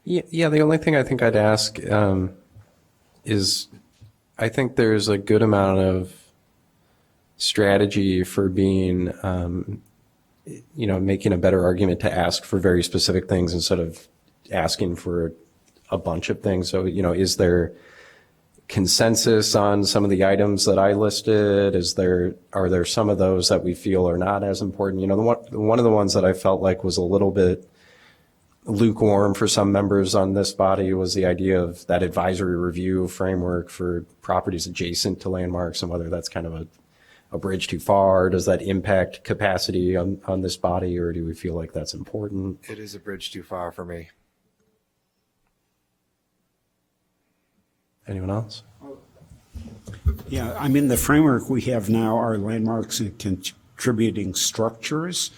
Yeah, the only thing I think I'd ask is I think there's a good amount of strategy for being, making a better argument to ask for very specific things instead of asking for a bunch of things. So, is there consensus on some of the items that I listed? Are there some of those that we feel are not as important? One of the ones that I felt like was a little bit lukewarm for some members on this body was the idea of that advisory review framework for properties adjacent to landmarks, and whether that's kind of a bridge too far. Does that impact capacity on this body, or do we feel like that's important? It is a bridge too far for me. Anyone else? Yeah, I mean, the framework we have now are landmarks and contributing structures.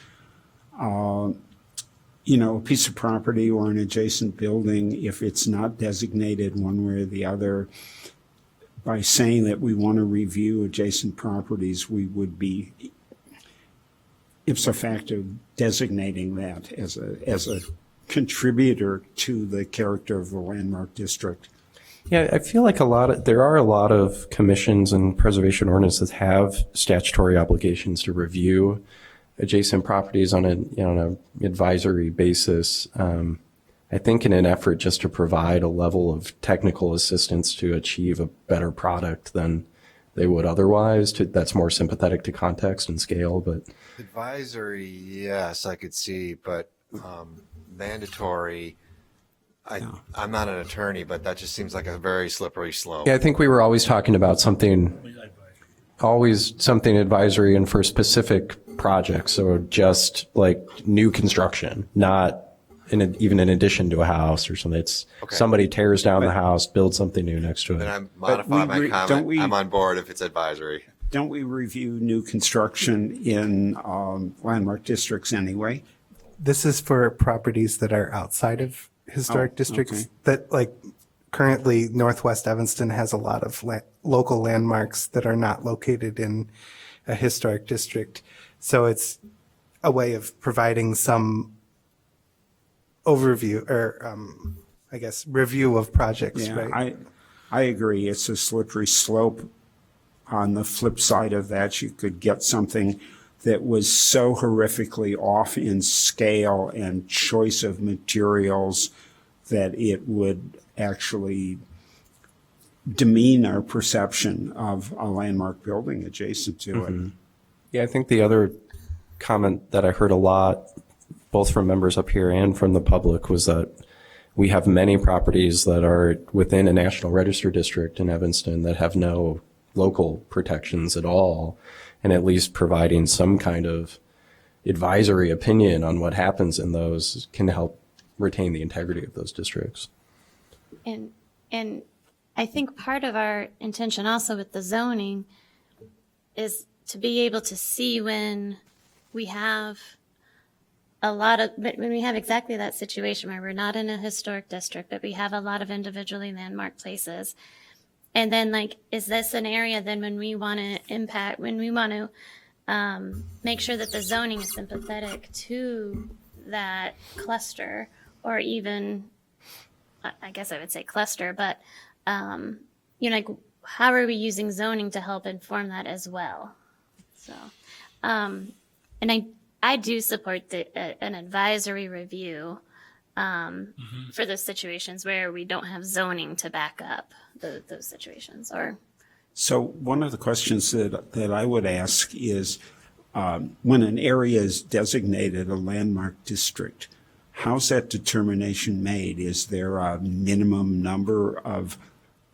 A piece of property or an adjacent building, if it's not designated one way or the other, by saying that we want to review adjacent properties, we would be ipso facto designating that as a contributor to the character of the landmark district. Yeah, I feel like there are a lot of commissions and preservation ordinances that have statutory obligations to review adjacent properties on an advisory basis. I think in an effort just to provide a level of technical assistance to achieve a better product than they would otherwise, that's more sympathetic to context and scale, but Advisory, yes, I could see, but mandatory, I'm not an attorney, but that just seems like a very slippery slope. yeah, I think we were always talking about something advisory and for specific projects. So just like new construction, not even in addition to a house or something. It's somebody tears down the house, builds something new next to Then it. I modify my comment. I'm on board if it's advisory. Don't we review new construction in landmark districts anyway? This is for properties that are outside of historic districts okay. that, like, currently Northwest Evanston has a lot of local landmarks that are not located in a historic district. So it's a way of providing some overview or, I guess, review of projects, Yeah, right? I agree. It's a slippery slope. On the flip side of that, you could get something that was so horrifically off in scale and choice of materials that it would actually demean our perception of a landmark building adjacent to it. Yeah, I think the other comment that I heard a lot, both from members up here and from the public, was that we have many properties that are within a National Register district in Evanston that have no local protections at all, and at least providing some kind of advisory opinion on what happens in those can help retain the integrity of those districts. And I think part of our intention also with the zoning is to be able to see when we have when we have exactly that situation where we're not in a historic district, but we have a lot of individually landmarked places. And then, like, is this an area then when we want to make sure that the zoning is sympathetic to that cluster, or even, I guess I would say cluster, but, like, how are we using zoning to help inform that as well? So, and I do support an advisory review for those situations where we don't have zoning to back up those situations. So one of the questions that I would ask is, when an area is designated a landmark district, how's that determination made? Is there a minimum number of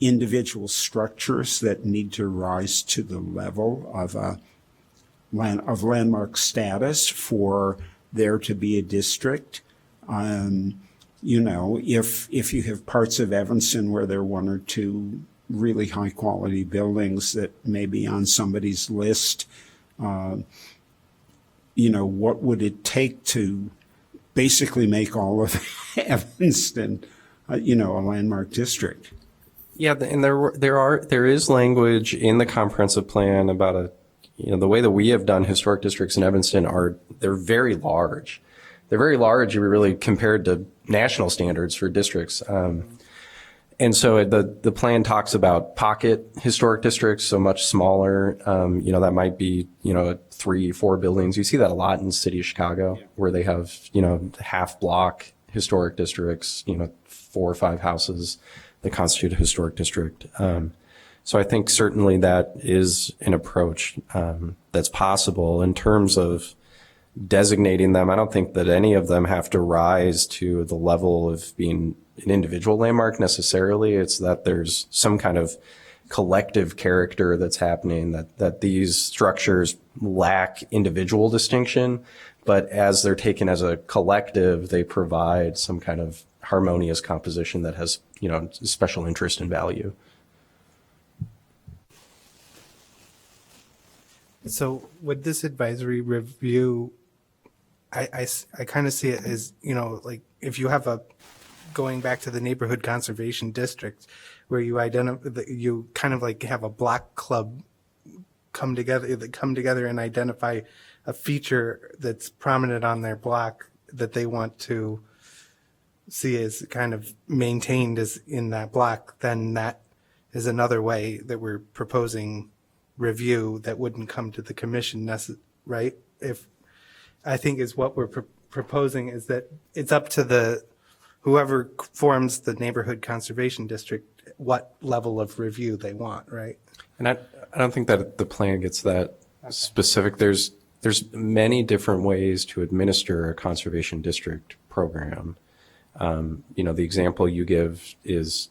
individual structures that need to rise to the level of landmark status for there to be a district? If you have parts of Evanston where there are one or two really high quality buildings that may be on somebody's list, what would it take to basically make all of Evanston, a landmark district? Yeah, and there is language in the comprehensive plan about the way that we have done historic districts in Evanston they're very large. They're very large, really, compared to national standards for districts. And so the plan talks about pocket historic districts, so much smaller. That might be, 3-4 buildings. You see that a lot in the city of Chicago, where they have, half block historic districts, 4 or 5 houses that constitute a historic district. So I think certainly that is an approach that's possible. In terms of designating them, I don't think that any of them have to rise to the level of being an individual landmark necessarily. It's that there's some kind of collective character that's happening, that these structures lack individual distinction, but as they're taken as a collective, they provide some kind of harmonious composition that has, special interest and value. So with this advisory review, I kind of see it as, like if you have going back to the neighborhood conservation district where you you kind of like have a block club come together and identify a feature that's prominent on their block that they want to see is kind of maintained as in that block, then that is another way that we're proposing review that wouldn't come to the commission right? If I think is what we're proposing is that it's up to the whoever forms the neighborhood conservation district what level of review they want, right? And I don't think that the plan gets that specific. There's many different ways to administer a conservation district program. The example you give is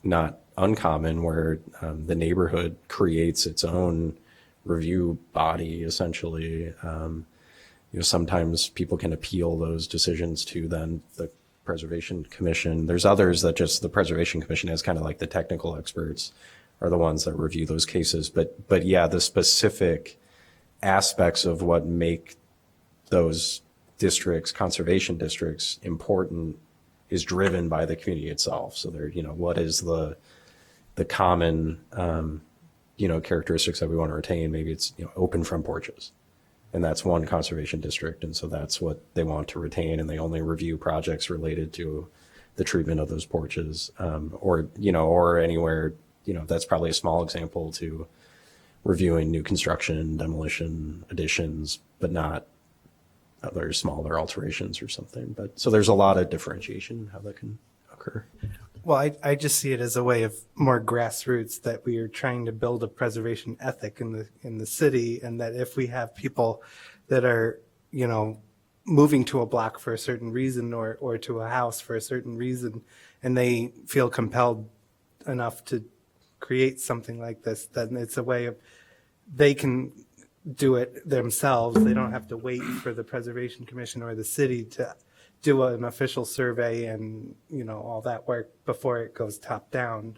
not uncommon, where the neighborhood creates its own review body, essentially. Sometimes people can appeal those decisions to then the Preservation Commission. There's others that just the Preservation Commission is kind of like the technical experts are the ones that review those cases. But yeah, the specific aspects of what make those districts, conservation districts, important is driven by the community itself. So there, what is the common, characteristics that we want to retain? Maybe it's, open front porches. And that's one conservation district. And so that's what they want to retain. And they only review projects related to the treatment of those porches, or anywhere, that's probably a small example to reviewing new construction, demolition, additions, but not other smaller alterations or something. But so there's a lot of differentiation how that can occur. Well, I just see it as a way of more grassroots, that we are trying to build a preservation ethic in the city, and that if we have people that are, moving to a block for a certain reason or to a house for a certain reason, and they feel compelled enough to create something like this, then it's a way of they can do it themselves. They don't have to wait for the Preservation Commission or the city to do an official survey and, all that work before it goes top down.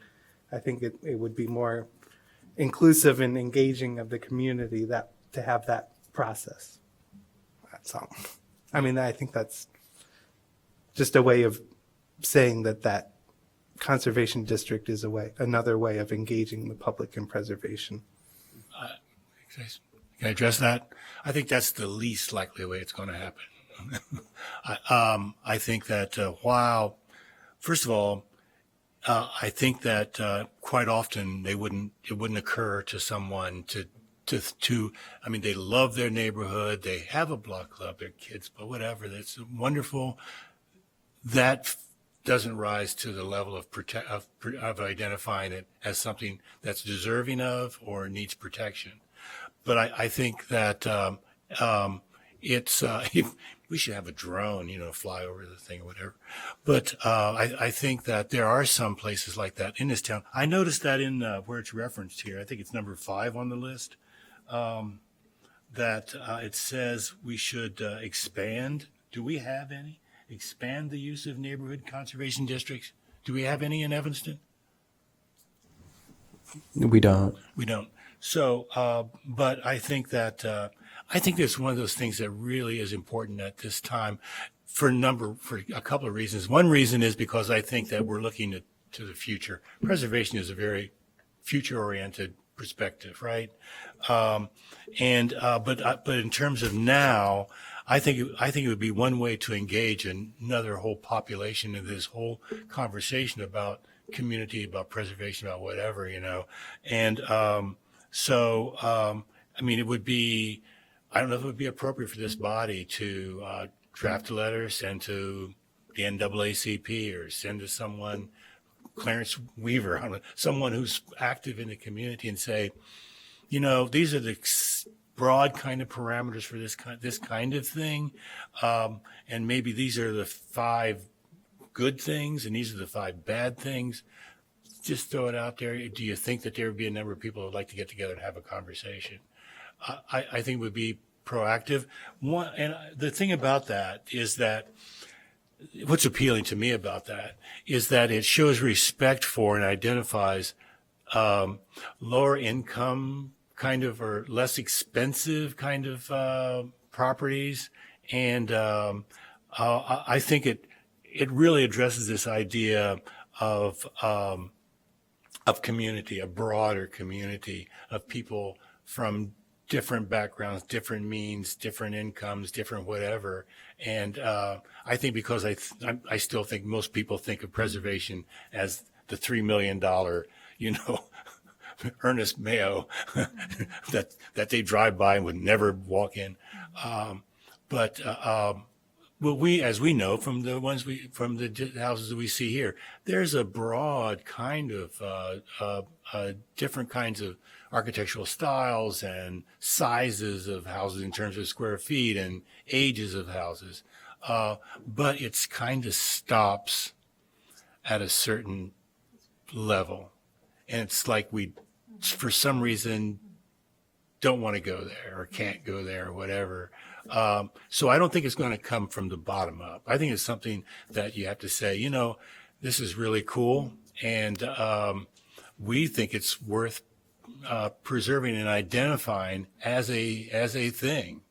I think it would be more inclusive and engaging of the community to have that process. That's all. I think that's just a way of saying that conservation district is another way of engaging the public in preservation. Can I address that? I think that's the least likely way it's going to happen. I think that first of all, I think that quite often it wouldn't occur to someone to they love their neighborhood, they have a block club, their kids, but whatever, that's wonderful. That doesn't rise to the level of identifying it as something that's deserving of or needs protection. But I think that it's we should have a drone, fly over the thing or whatever. But I think that there are some places like that in this town. I noticed that in where it's referenced here, I think it's number 5 on the list, that it says we should expand. Do we have any? Expand the use of neighborhood conservation districts? Do we have any in Evanston? We don't. We don't. So, but I think that I think it's one of those things that really is important at this time for a couple of reasons. One reason is because I think that we're looking to the future. Preservation is a very future-oriented perspective, right? But in terms of now, I think it would be one way to engage another whole population in this whole conversation about community, about preservation, about whatever, And it would be, I don't know if it would be appropriate for this body to draft a letter, send to the NAACP or send to someone, Clarence Weaver, I don't know, someone who's active in the community and say, these are the broad kind of parameters for this kind of thing. And maybe these are the 5 good things and these are the 5 bad things. Just throw it out there. Do you think that there would be a number of people who would like to get together and have a conversation? I think it would be proactive. And the thing about that is that what's appealing to me about that is that it shows respect for and identifies lower income kind of or less expensive kind of properties. And I think it really addresses this idea of community, a broader community of people from different backgrounds, different means, different incomes, different whatever. And I think because I still think most people think of preservation as the $3 million, Ernest Mayo that they drive by and would never walk in. Well, as we know from the houses that we see here, there's a broad kind of different kinds of architectural styles and sizes of houses in terms of square feet and ages of houses. But it's kind of stops at a certain level. And it's like we, for some reason, don't want to go there or can't go there or whatever. So I don't think it's going to come from the bottom up. I think it's something that you have to say, this is really cool. And we think it's worth preserving and identifying as a thing.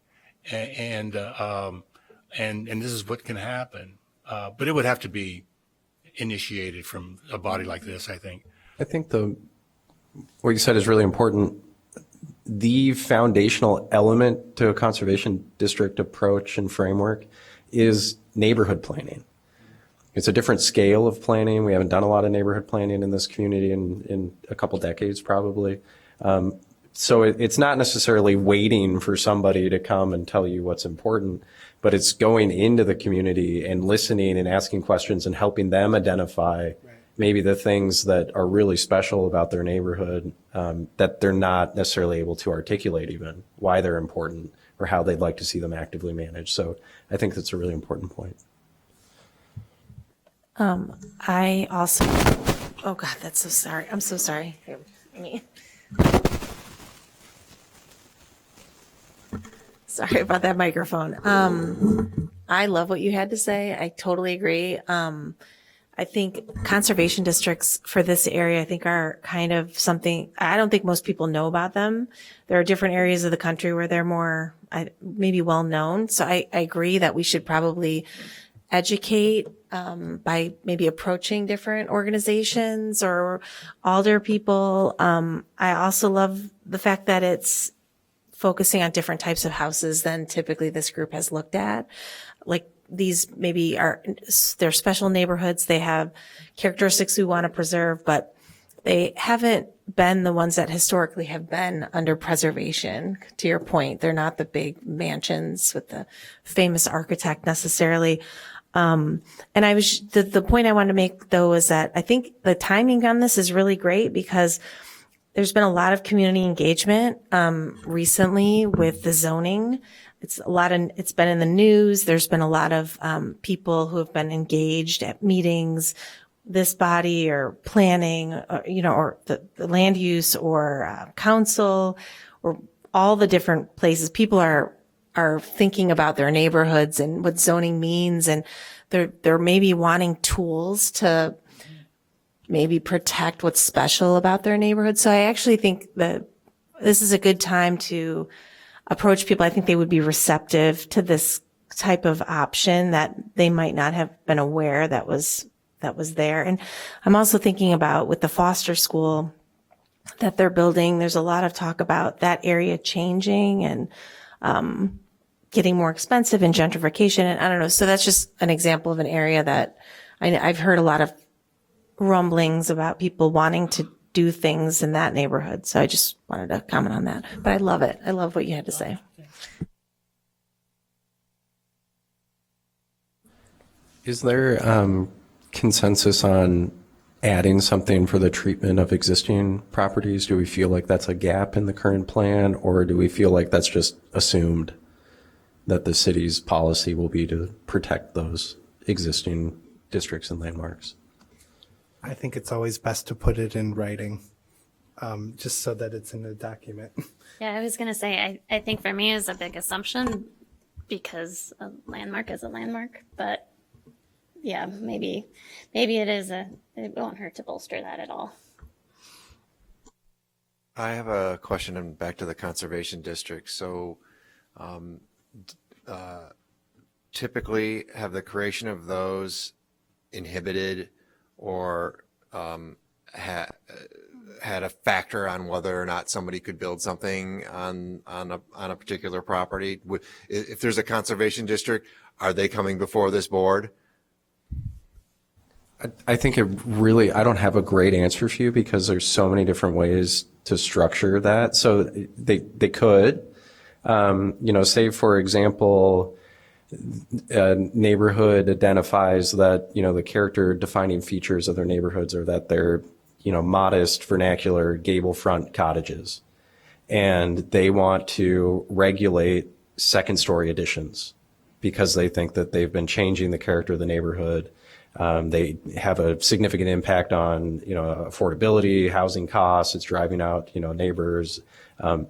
And this is what can happen. But it would have to be initiated from a body like this, I think. I think what you said is really important. The foundational element to a conservation district approach and framework is neighborhood planning. It's a different scale of planning. We haven't done a lot of neighborhood planning in this community in a couple decades, probably. So it's not necessarily waiting for somebody to come and tell you what's important, but it's going into the community and listening and asking questions and helping them identify maybe the things that are really special about their neighborhood that they're not necessarily able to articulate even, why they're important or how they'd like to see them actively managed. So I think that's a really important point. I also, oh God, that's so sorry. I'm so sorry. Here, sorry about that microphone. I love what you had to say. I totally agree. I think conservation districts for this area, I think are kind of something, I don't think most people know about them. There are different areas of the country where they're more maybe well known. So I agree that we should probably educate by maybe approaching different organizations or alder people. I also love the fact that it's focusing on different types of houses than typically this group has looked at. Like these maybe they're special neighborhoods. They have characteristics we want to preserve, but they haven't been the ones that historically have been under preservation. To your point, they're not the big mansions with the famous architect necessarily. And the point I wanted to make though is that I think the timing on this is really great because there's been a lot of community engagement, recently with the zoning. It's been in the news. There's been a lot of, people who have been engaged at meetings, this body or planning, or the land use or, council or all the different places. People are thinking about their neighborhoods and what zoning means. And they're maybe wanting tools to maybe protect what's special about their neighborhood. So I actually think that this is a good time to approach people. I think they would be receptive to this type of option that they might not have been aware that was there. And I'm also thinking about with the Foster School that they're building, there's a lot of talk about that area changing and, getting more expensive and gentrification. And I don't know. So that's just an example of an area that I've heard a lot of rumblings about people wanting to do things in that neighborhood. So I just wanted to comment on that. But I love it. I love what you had to say. Is there consensus on adding something for the treatment of existing properties? Do we feel like that's a gap in the current plan, or do we feel like that's just assumed that the city's policy will be to protect those existing districts and landmarks? I think it's always best to put it in writing, just so that it's in the document. Yeah, I was going to say, I think for me it's a big assumption because a landmark is a landmark, but yeah, maybe it won't hurt to bolster that at all. I have a question and back to the conservation district. So typically have the creation of those inhibited or had that a factor on whether or not somebody could build something on a particular property? If there's a conservation district, are they coming before this board? I think I don't have a great answer for you because there's so many different ways to structure that. So they could, say for example, a neighborhood identifies that, the character defining features of their neighborhoods are that they're, modest vernacular gable front cottages. And they want to regulate second story additions because they think that they've been changing the character of the neighborhood. They have a significant impact on, affordability, housing costs. It's driving out, neighbors.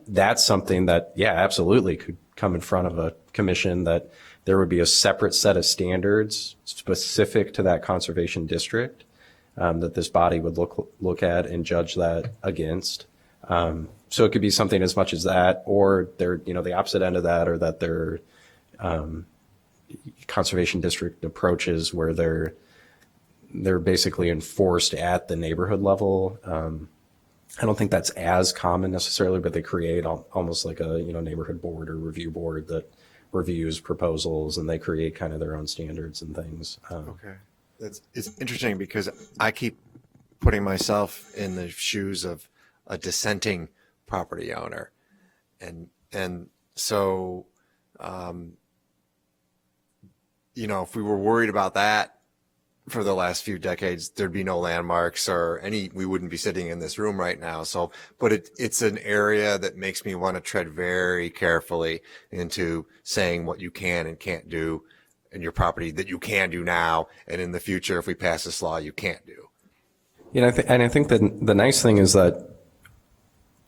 That's something that, absolutely could come in front of a commission, that there would be a separate set of standards specific to that conservation district that this body would look at and judge that against. So it could be something as much as that, or they're, the opposite end of that, or that they're conservation district approaches where they're basically enforced at the neighborhood level. I don't think that's as common necessarily, but they create almost like a neighborhood board or review board that reviews proposals, and they create kind of their own standards and things. Okay. It's interesting because I keep putting myself in the shoes of a dissenting property owner. And so, if we were worried about that for the last few decades, there'd be no landmarks we wouldn't be sitting in this room right now. So, but it's an area that makes me want to tread very carefully into saying what you can and can't do in your property that you can do now. And in the future, if we pass this law, you can't do. I think that the nice thing is that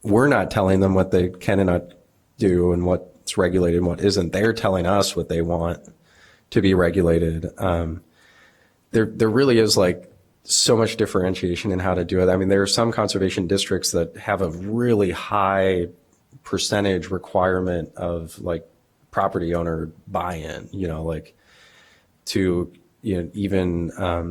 we're not telling them what they can and not do and what's regulated and what isn't. They're telling us what they want to be regulated. There really is like so much differentiation in how to do it. I mean, there are some conservation districts that have a really high percentage requirement of like property owner buy-in, even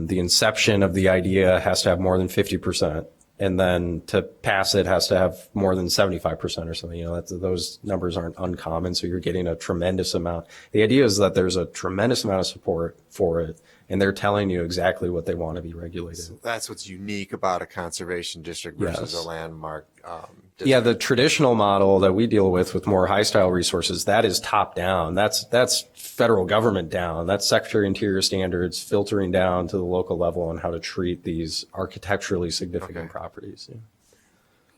the inception of the idea has to have more than 50%. And then to pass it has to have more than 75% or something. Those numbers aren't uncommon. So you're getting a tremendous amount. The idea is that there's a tremendous amount of support for it, and they're telling you exactly what they want to be regulated. So that's what's unique about a conservation district versus a landmark district. Yeah, the traditional model that we deal with more high style resources, that is top down. That's federal government down. That's Secretary of Interior standards filtering down to the local level on how to treat these architecturally significant properties.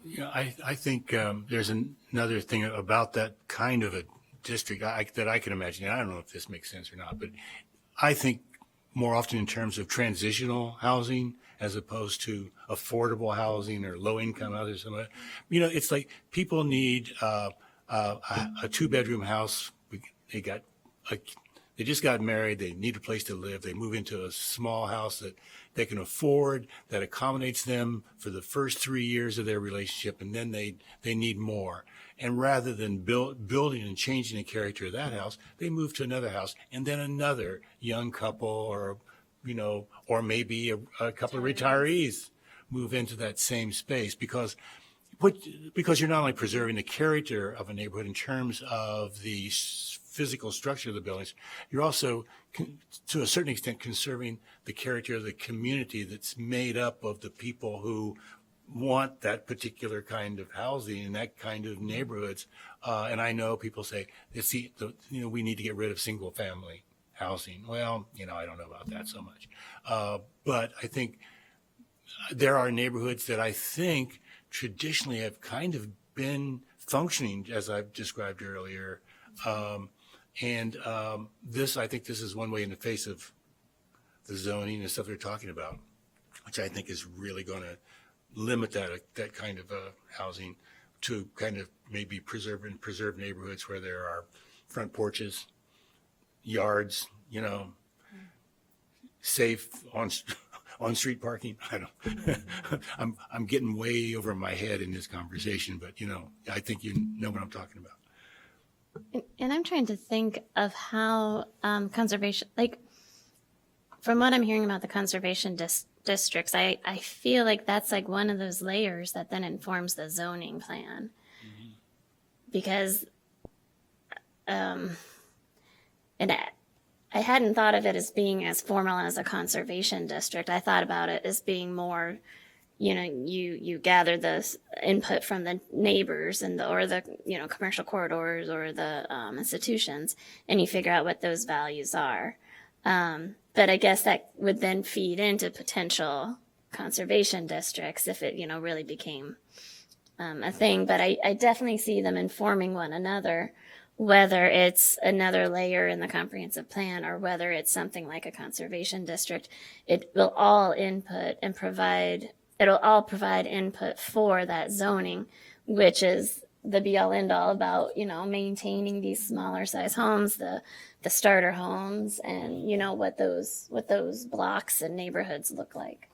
Yeah, I think there's another thing about that kind of a district that I can imagine. I don't know if this makes sense or not, but I think more often in terms of transitional housing as opposed to affordable housing or low income housing. It's like people need a 2-bedroom house. They just got married. They need a place to live. They move into a small house that they can afford, that accommodates them for the first 3 years of their relationship, and then they need more. And rather than building and changing the character of that house, they move to another house, and then another young couple or maybe a couple of retirees move into that same space because you're not only preserving the character of a neighborhood in terms of the physical structure of the buildings, you're also, to a certain extent, conserving the character of the community that's made up of the people who want that particular kind of housing and that kind of neighborhoods. And I know people say, we need to get rid of single family housing. Well, I don't know about that so much. But I think there are neighborhoods that I think traditionally have kind of been functioning as I've described earlier. I think this is one way in the face of the zoning and stuff they're talking about, which I think is really going to limit that kind of housing to kind of maybe preserve neighborhoods where there are front porches, yards, safe on-street parking. I don't. I'm getting way over my head in this conversation, but I think you know what I'm talking about. And I'm trying to think of how conservation, like from what I'm hearing about the conservation districts, I feel like that's like one of those layers that then informs the zoning plan. Because, and I hadn't thought of it as being as formal as a conservation district. I thought about it as being more, you know, you gather the input from the neighbors and or the, you know, commercial corridors or the institutions, and you figure out what those values are. But I guess that would then feed into potential conservation districts if it, you know, really became a thing. But I definitely see them informing one another, whether it's another layer in the comprehensive plan or whether it's something like a conservation district. It will all input and it'll all provide input for that zoning, which is the be all end all about, you know, maintaining these smaller size homes, the starter homes, and, you know, what those blocks and neighborhoods look like.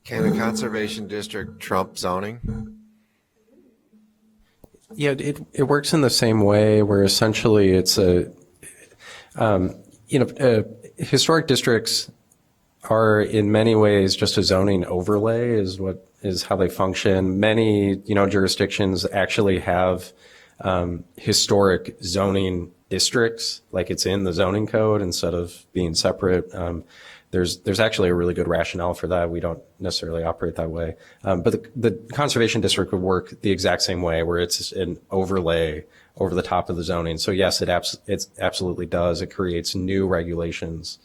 Can a conservation district trump zoning? Yeah, it works in the same way where essentially it's historic districts are in many ways just a zoning overlay is how they function. Many, you know, jurisdictions actually have historic zoning districts, like it's in the zoning code instead of being separate. There's actually a really good rationale for that. We don't necessarily operate that way. But the conservation district would work the exact same way, where it's an overlay over the top of the zoning. So yes, it absolutely does. It creates new regulations.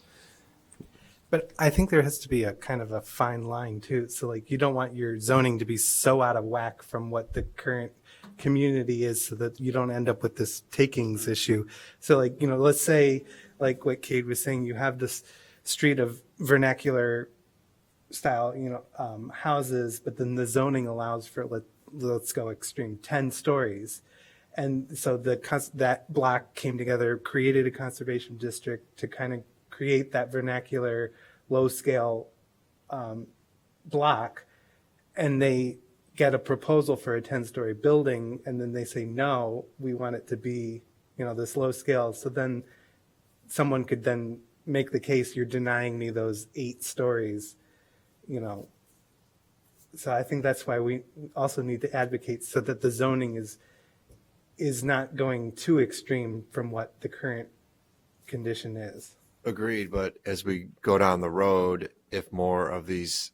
But I think there has to be a kind of a fine line too. So like you don't want your zoning to be so out of whack from what the current community is so that you don't end up with this takings issue. So like, you know, let's say like what Cade was saying, you have this street of vernacular style, you know, houses, but then the zoning allows for, let's go extreme, 10 stories. And so that block came together, created a conservation district to kind of create that vernacular low scale block, and they get a proposal for a 10-story building, and then they say, no, we want it to be, you know, this low scale. So then someone could then make the case, you're denying me those 8 stories, you know. So I think that's why we also need to advocate so that the zoning is not going too extreme from what the current condition is. Agreed, but as we go down the road, if more of these,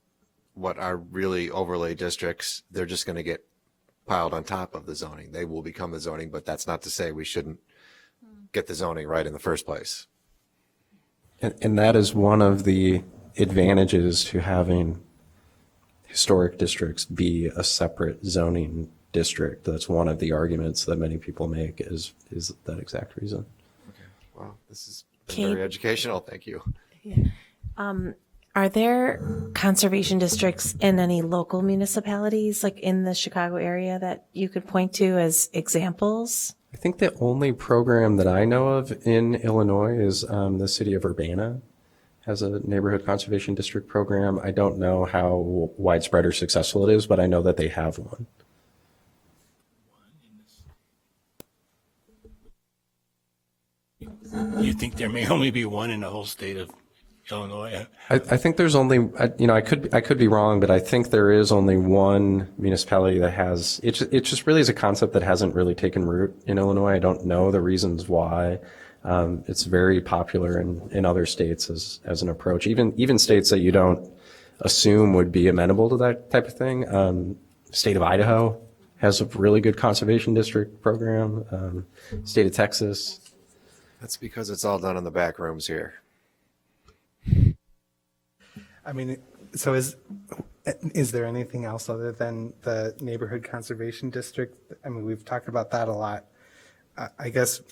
what are really overlay districts, they're just going to get piled on top of the zoning. They will become the zoning, but that's not to say we shouldn't get the zoning right in the first place. And that is one of the advantages to having historic districts be a separate zoning district. That's one of the arguments that many people make is that exact reason. Okay. Wow, this is very educational. Thank you. Are there conservation districts in any local municipalities, like in the Chicago area, that you could point to as examples? I think the only program that I know of in Illinois is the city of Urbana has a neighborhood conservation district program. I don't know how widespread or successful it is, but I know that they have one. You think there may only be one in the whole state of Illinois? I think there's only, you know, I could be wrong, but I think there is only one municipality that has, it just really is a concept that hasn't really taken root in Illinois. I don't know the reasons why. It's very popular in other states as an approach, even states that you don't assume would be amenable to that type of thing. State of Idaho has a really good conservation district program. State of Texas. That's because it's all done in the back rooms here. I mean, so is there anything else other than the neighborhood conservation district? I mean, we've talked about that a lot. I guess,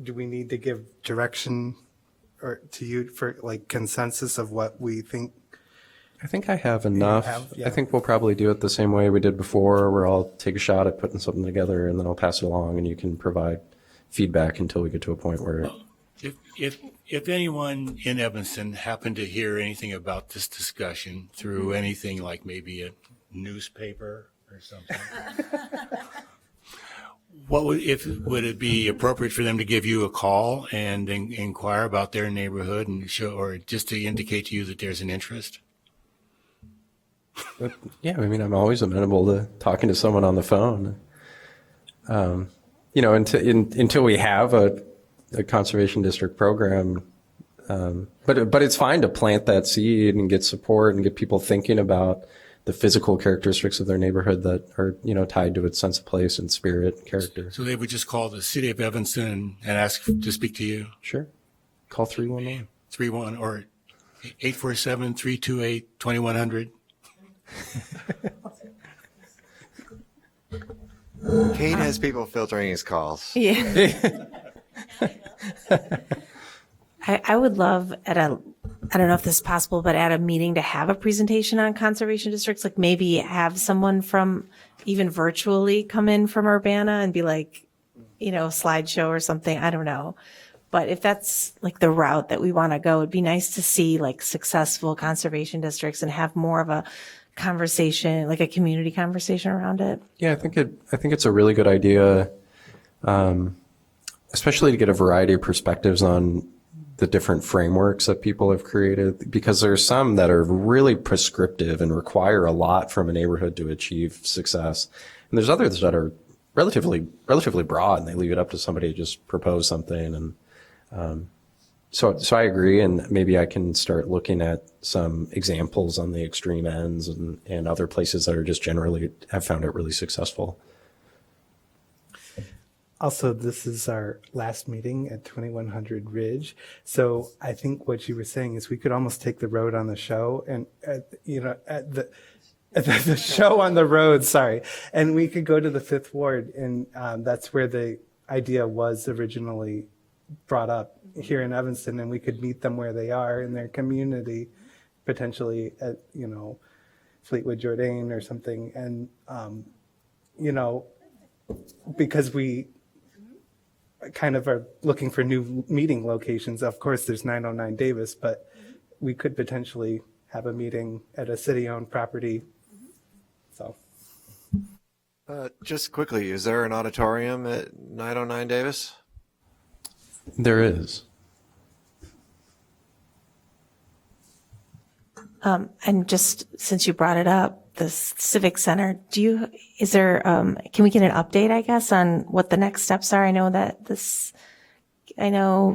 do we need to give direction or to you for like consensus of what we think? I think I have enough. Yeah. I think we'll probably do it the same way we did before, where I'll take a shot at putting something together and then I'll pass it along and you can provide feedback until we get to a point where If anyone in Evanston happened to hear anything about this discussion through anything like maybe a newspaper or something, Would it be appropriate for them to give you a call and inquire about their neighborhood and show, or just to indicate to you that there's an interest? Yeah, I mean, I'm always amenable to talking to someone on the phone. Until we have a conservation district program, but it's fine to plant that seed and get support and get people thinking about the physical characteristics of their neighborhood that are, tied to its sense of place and spirit and character. So they would just call the city of Evanston and ask to speak to you? Sure. Call 311. 31 or 847-328-2100. Kate has people filtering his calls. Yeah. I would love I don't know if this is possible, but at a meeting to have a presentation on conservation districts, like maybe have someone from even virtually come in from Urbana and be like, slideshow or something. I don't know. But if that's like the route that we want to go, it'd be nice to see like successful conservation districts and have more of a conversation, like a community conversation around it. Yeah, I think it's a really good idea, especially to get a variety of perspectives on the different frameworks that people have created, because there's some that are really prescriptive and require a lot from a neighborhood to achieve success. And there's others that are relatively broad, and they leave it up to somebody to just propose something. And so I agree, and maybe I can start looking at some examples on the extreme ends and other places that are just generally have found it really successful. Also, this is our last meeting at 2100 Ridge. So I think what you were saying is we could almost take the road on the show and, at the show on the road, sorry. And we could go to the Fifth Ward, and that's where the idea was originally brought up here in Evanston, and we could meet them where they are in their community, potentially at, Fleetwood Jourdain or something. And, because we kind of are looking for new meeting locations. Of course, there's 909 Davis, but we could potentially have a meeting at a city-owned property. So, Just quickly, is there an auditorium at 909 Davis? There is. And just since you brought it up, the Civic Center, can we get an update, I guess, on what the next steps are? I know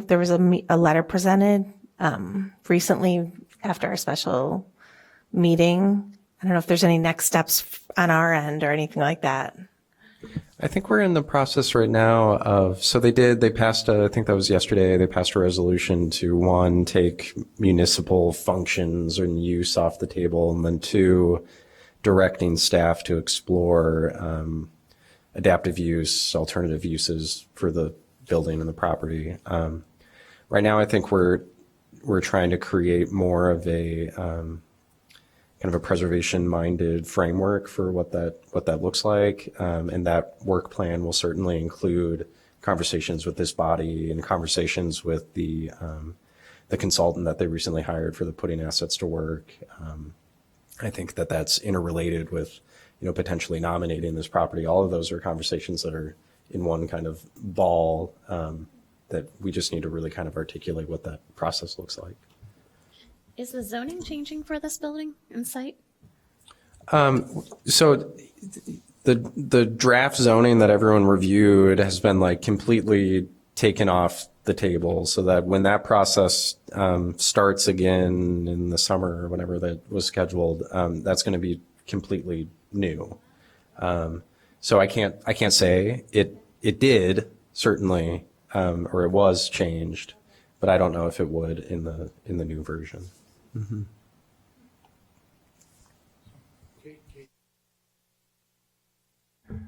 there was a letter presented, recently after our special meeting. I don't know if there's any next steps on our end or anything like that. I think we're in the process right now they passed, I think that was yesterday, they passed a resolution to, one, take municipal functions and use off the table, and then two, directing staff to explore adaptive use, alternative uses for the building and the property. Right now, I think we're trying to create more of a kind of a preservation-minded framework for what that looks like, and that work plan will certainly include conversations with this body and conversations with the consultant that they recently hired for the putting assets to work. I think that's interrelated with, potentially nominating this property. All of those are conversations that are in one kind of ball, that we just need to really kind of articulate what that process looks like. Is the zoning changing for this building and site? So the draft zoning that everyone reviewed has been like completely taken off the table, so that when that process starts again in the summer or whenever that was scheduled, that's going to be completely new. So I can't say it did certainly, or it was changed, but I don't know if it would in the new version. Mm-hmm.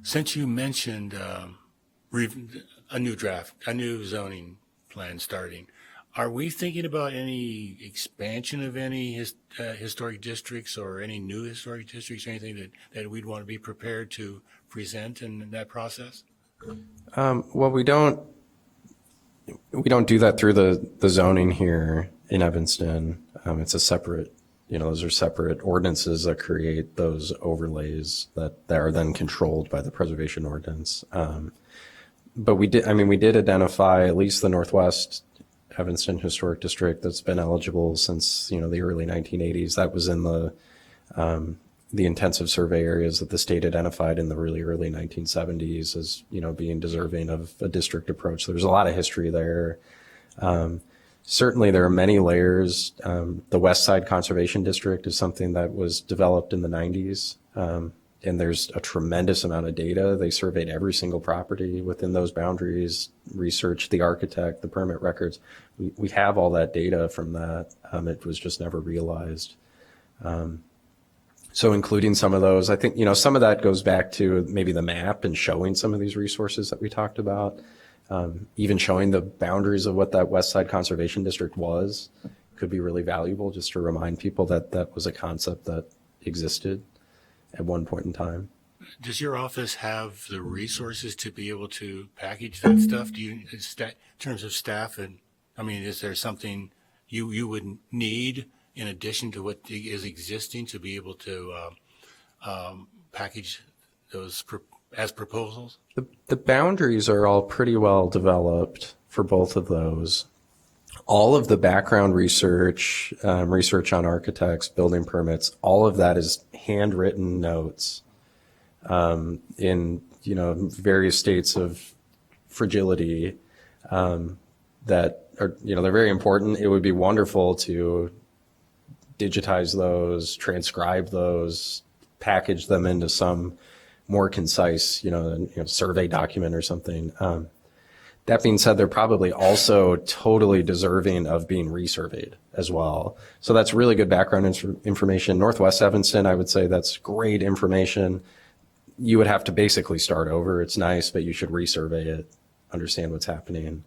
Since you mentioned a new zoning plan starting, are we thinking about any expansion of any historic districts or any new historic districts, or anything that we'd want to be prepared to present in that process? Well, we don't do that through the zoning here in Evanston. It's a separate those are separate ordinances that create those overlays that are then controlled by the preservation ordinance. But we did identify at least the Northwest Evanston Historic District that's been eligible since, the early 1980s. That was in the intensive survey areas that the state identified in the really early 1970s as, being deserving of a district approach. There's a lot of history there. Certainly there are many layers. The West Side Conservation District is something that was developed in the 90s. And there's a tremendous amount of data. They surveyed every single property within those boundaries, researched the architect, the permit records. We have all that data from that. It was just never realized. So including some of those, I think, some of that goes back to maybe the map and showing some of these resources that we talked about. Even showing the boundaries of what that West Side Conservation District was could be really valuable, just to remind people that that was a concept that existed at one point in time. Does your office have the resources to be able to package that stuff? Do you, in terms of staff, and is there something you would need in addition to what is existing to be able to package those as proposals? The boundaries are all pretty well developed for both of those. All of the background research, research on architects, building permits, all of that is handwritten notes in various states of fragility that are they're very important. It would be wonderful to digitize those, transcribe those, package them into some more concise survey document or something. That being said, they're probably also totally deserving of being resurveyed as well. So that's really good background information. Northwest Evanston, I would say that's great information. You would have to basically start over. It's nice, but you should resurvey it, understand what's happening.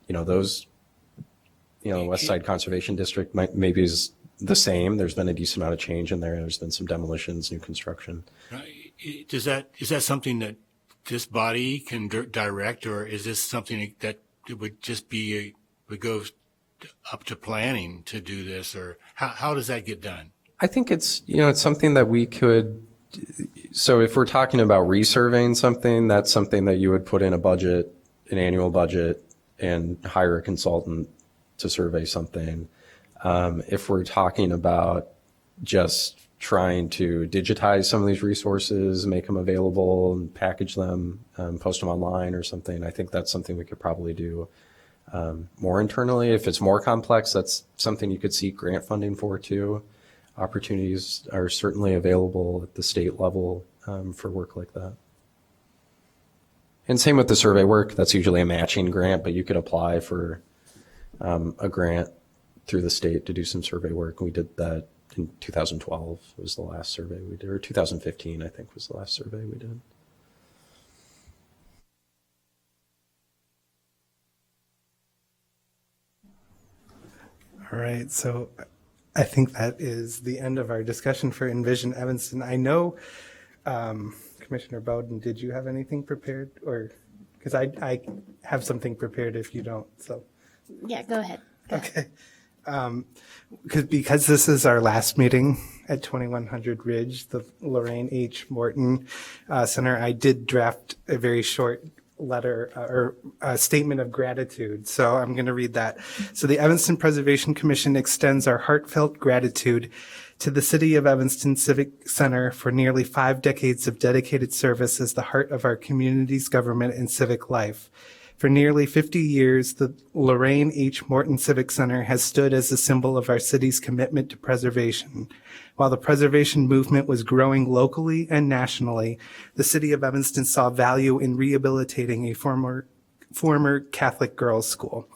Those, West Side Conservation District maybe is the same. There's been a decent amount of change in there. There's been some demolitions, new construction. Is that something that this body can direct, or is this something that it would just be would go up to planning to do this, or how does that get done? I think it's it's something that we could. So if we're talking about resurveying something, that's something that you would put in a budget, an annual budget, and hire a consultant to survey something. If we're talking about just trying to digitize some of these resources, make them available and package them, post them online or something, I think that's something we could probably do more internally. If it's more complex, that's something you could seek grant funding for too. Opportunities are certainly available at the state level for work like that. And same with the survey work. That's usually a matching grant, but you could apply for a grant through the state to do some survey work. We did that in 2012 was the last survey we did, or 2015, I think, was the last survey we did. All right, so I think that is the end of our discussion for Envision Evanston. I know, Commissioner Bowden, did you have anything prepared? Or, because I have something prepared if you don't, so. Yeah, go ahead. Okay. Because this is our last meeting at 2100 Ridge, the Lorraine H. Morton Center, I did draft a very short letter or a statement of gratitude. So I'm going to read that. So the Evanston Preservation Commission extends our heartfelt gratitude to the City of Evanston Civic Center for nearly 5 decades of dedicated service as the heart of our community's government and civic life. For nearly 50 years, the Lorraine H. Morton Civic Center has stood as a symbol of our city's commitment to preservation. While the preservation movement was growing locally and nationally, the City of Evanston saw value in rehabilitating a former Catholic girls' school.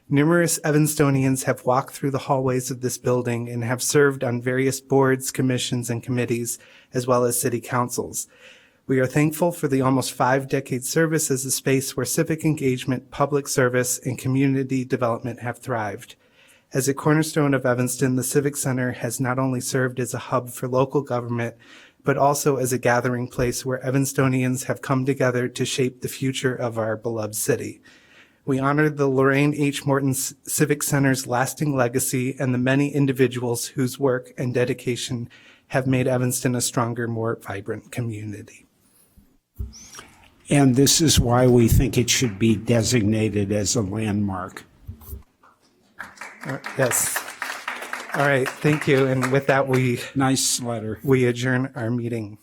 Numerous Evanstonians have walked through the hallways of this building and have served on various boards, commissions, and committees, as well as city councils. We are thankful for the almost 5-decade service as a space where civic engagement, public service, and community development have thrived. As a cornerstone of Evanston, the Civic Center has not only served as a hub for local government, but also as a gathering place where Evanstonians have come together to shape the future of our beloved city. We honor the Lorraine H. Morton Civic Center's lasting legacy and the many individuals whose work and dedication have made Evanston a stronger, more vibrant community. And this is why we think it should be designated as a landmark. Yes. All right, thank you. And with that, Nice letter. we adjourn our meeting.